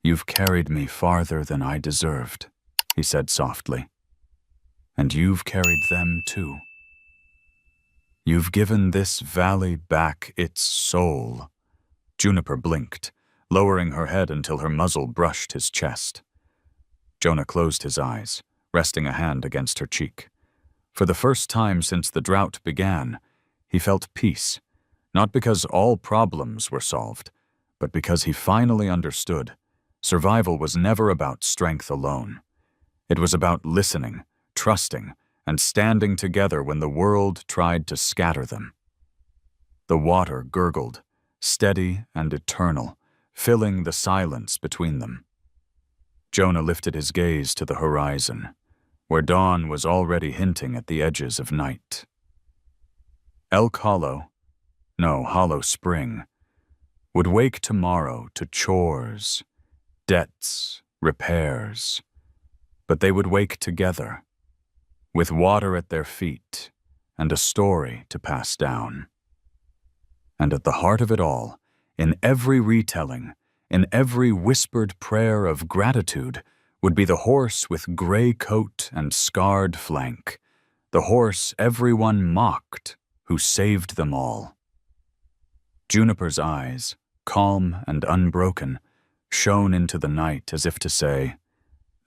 "You've carried me farther than I deserved," he said softly. "And you've carried them too. You've given this valley back its soul." Juniper blinked, lowering her head until her muzzle brushed his chest. Jonah closed his eyes, resting a hand against her cheek. For the first time since the drought began, he felt peace, not because all problems were solved, but because he finally understood survival was never about strength alone. It was about listening, trusting, and standing together when the world tried to scatter them. The water gurgled, steady and eternal, filling the silence between them. Jonah lifted his gaze to the horizon, where dawn was already hinting at the edges of night. Hollow Spring, would wake tomorrow to chores, debts, repairs, but they would wake together, with water at their feet and a story to pass down. And at the heart of it all, in every retelling, in every whispered prayer of gratitude, would be the horse with gray coat and scarred flank, the horse everyone mocked, who saved them all. Juniper's eyes, calm and unbroken, shone into the night as if to say,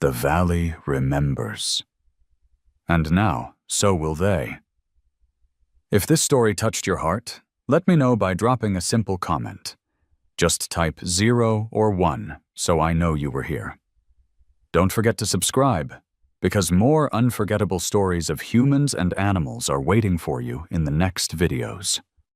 "The valley remembers." And now, so will they. If this story touched your heart, let me know by dropping a simple comment. Just type 0 or 1 so I know you were here. Don't forget to subscribe, because more unforgettable stories of humans and animals are waiting for you in the next videos.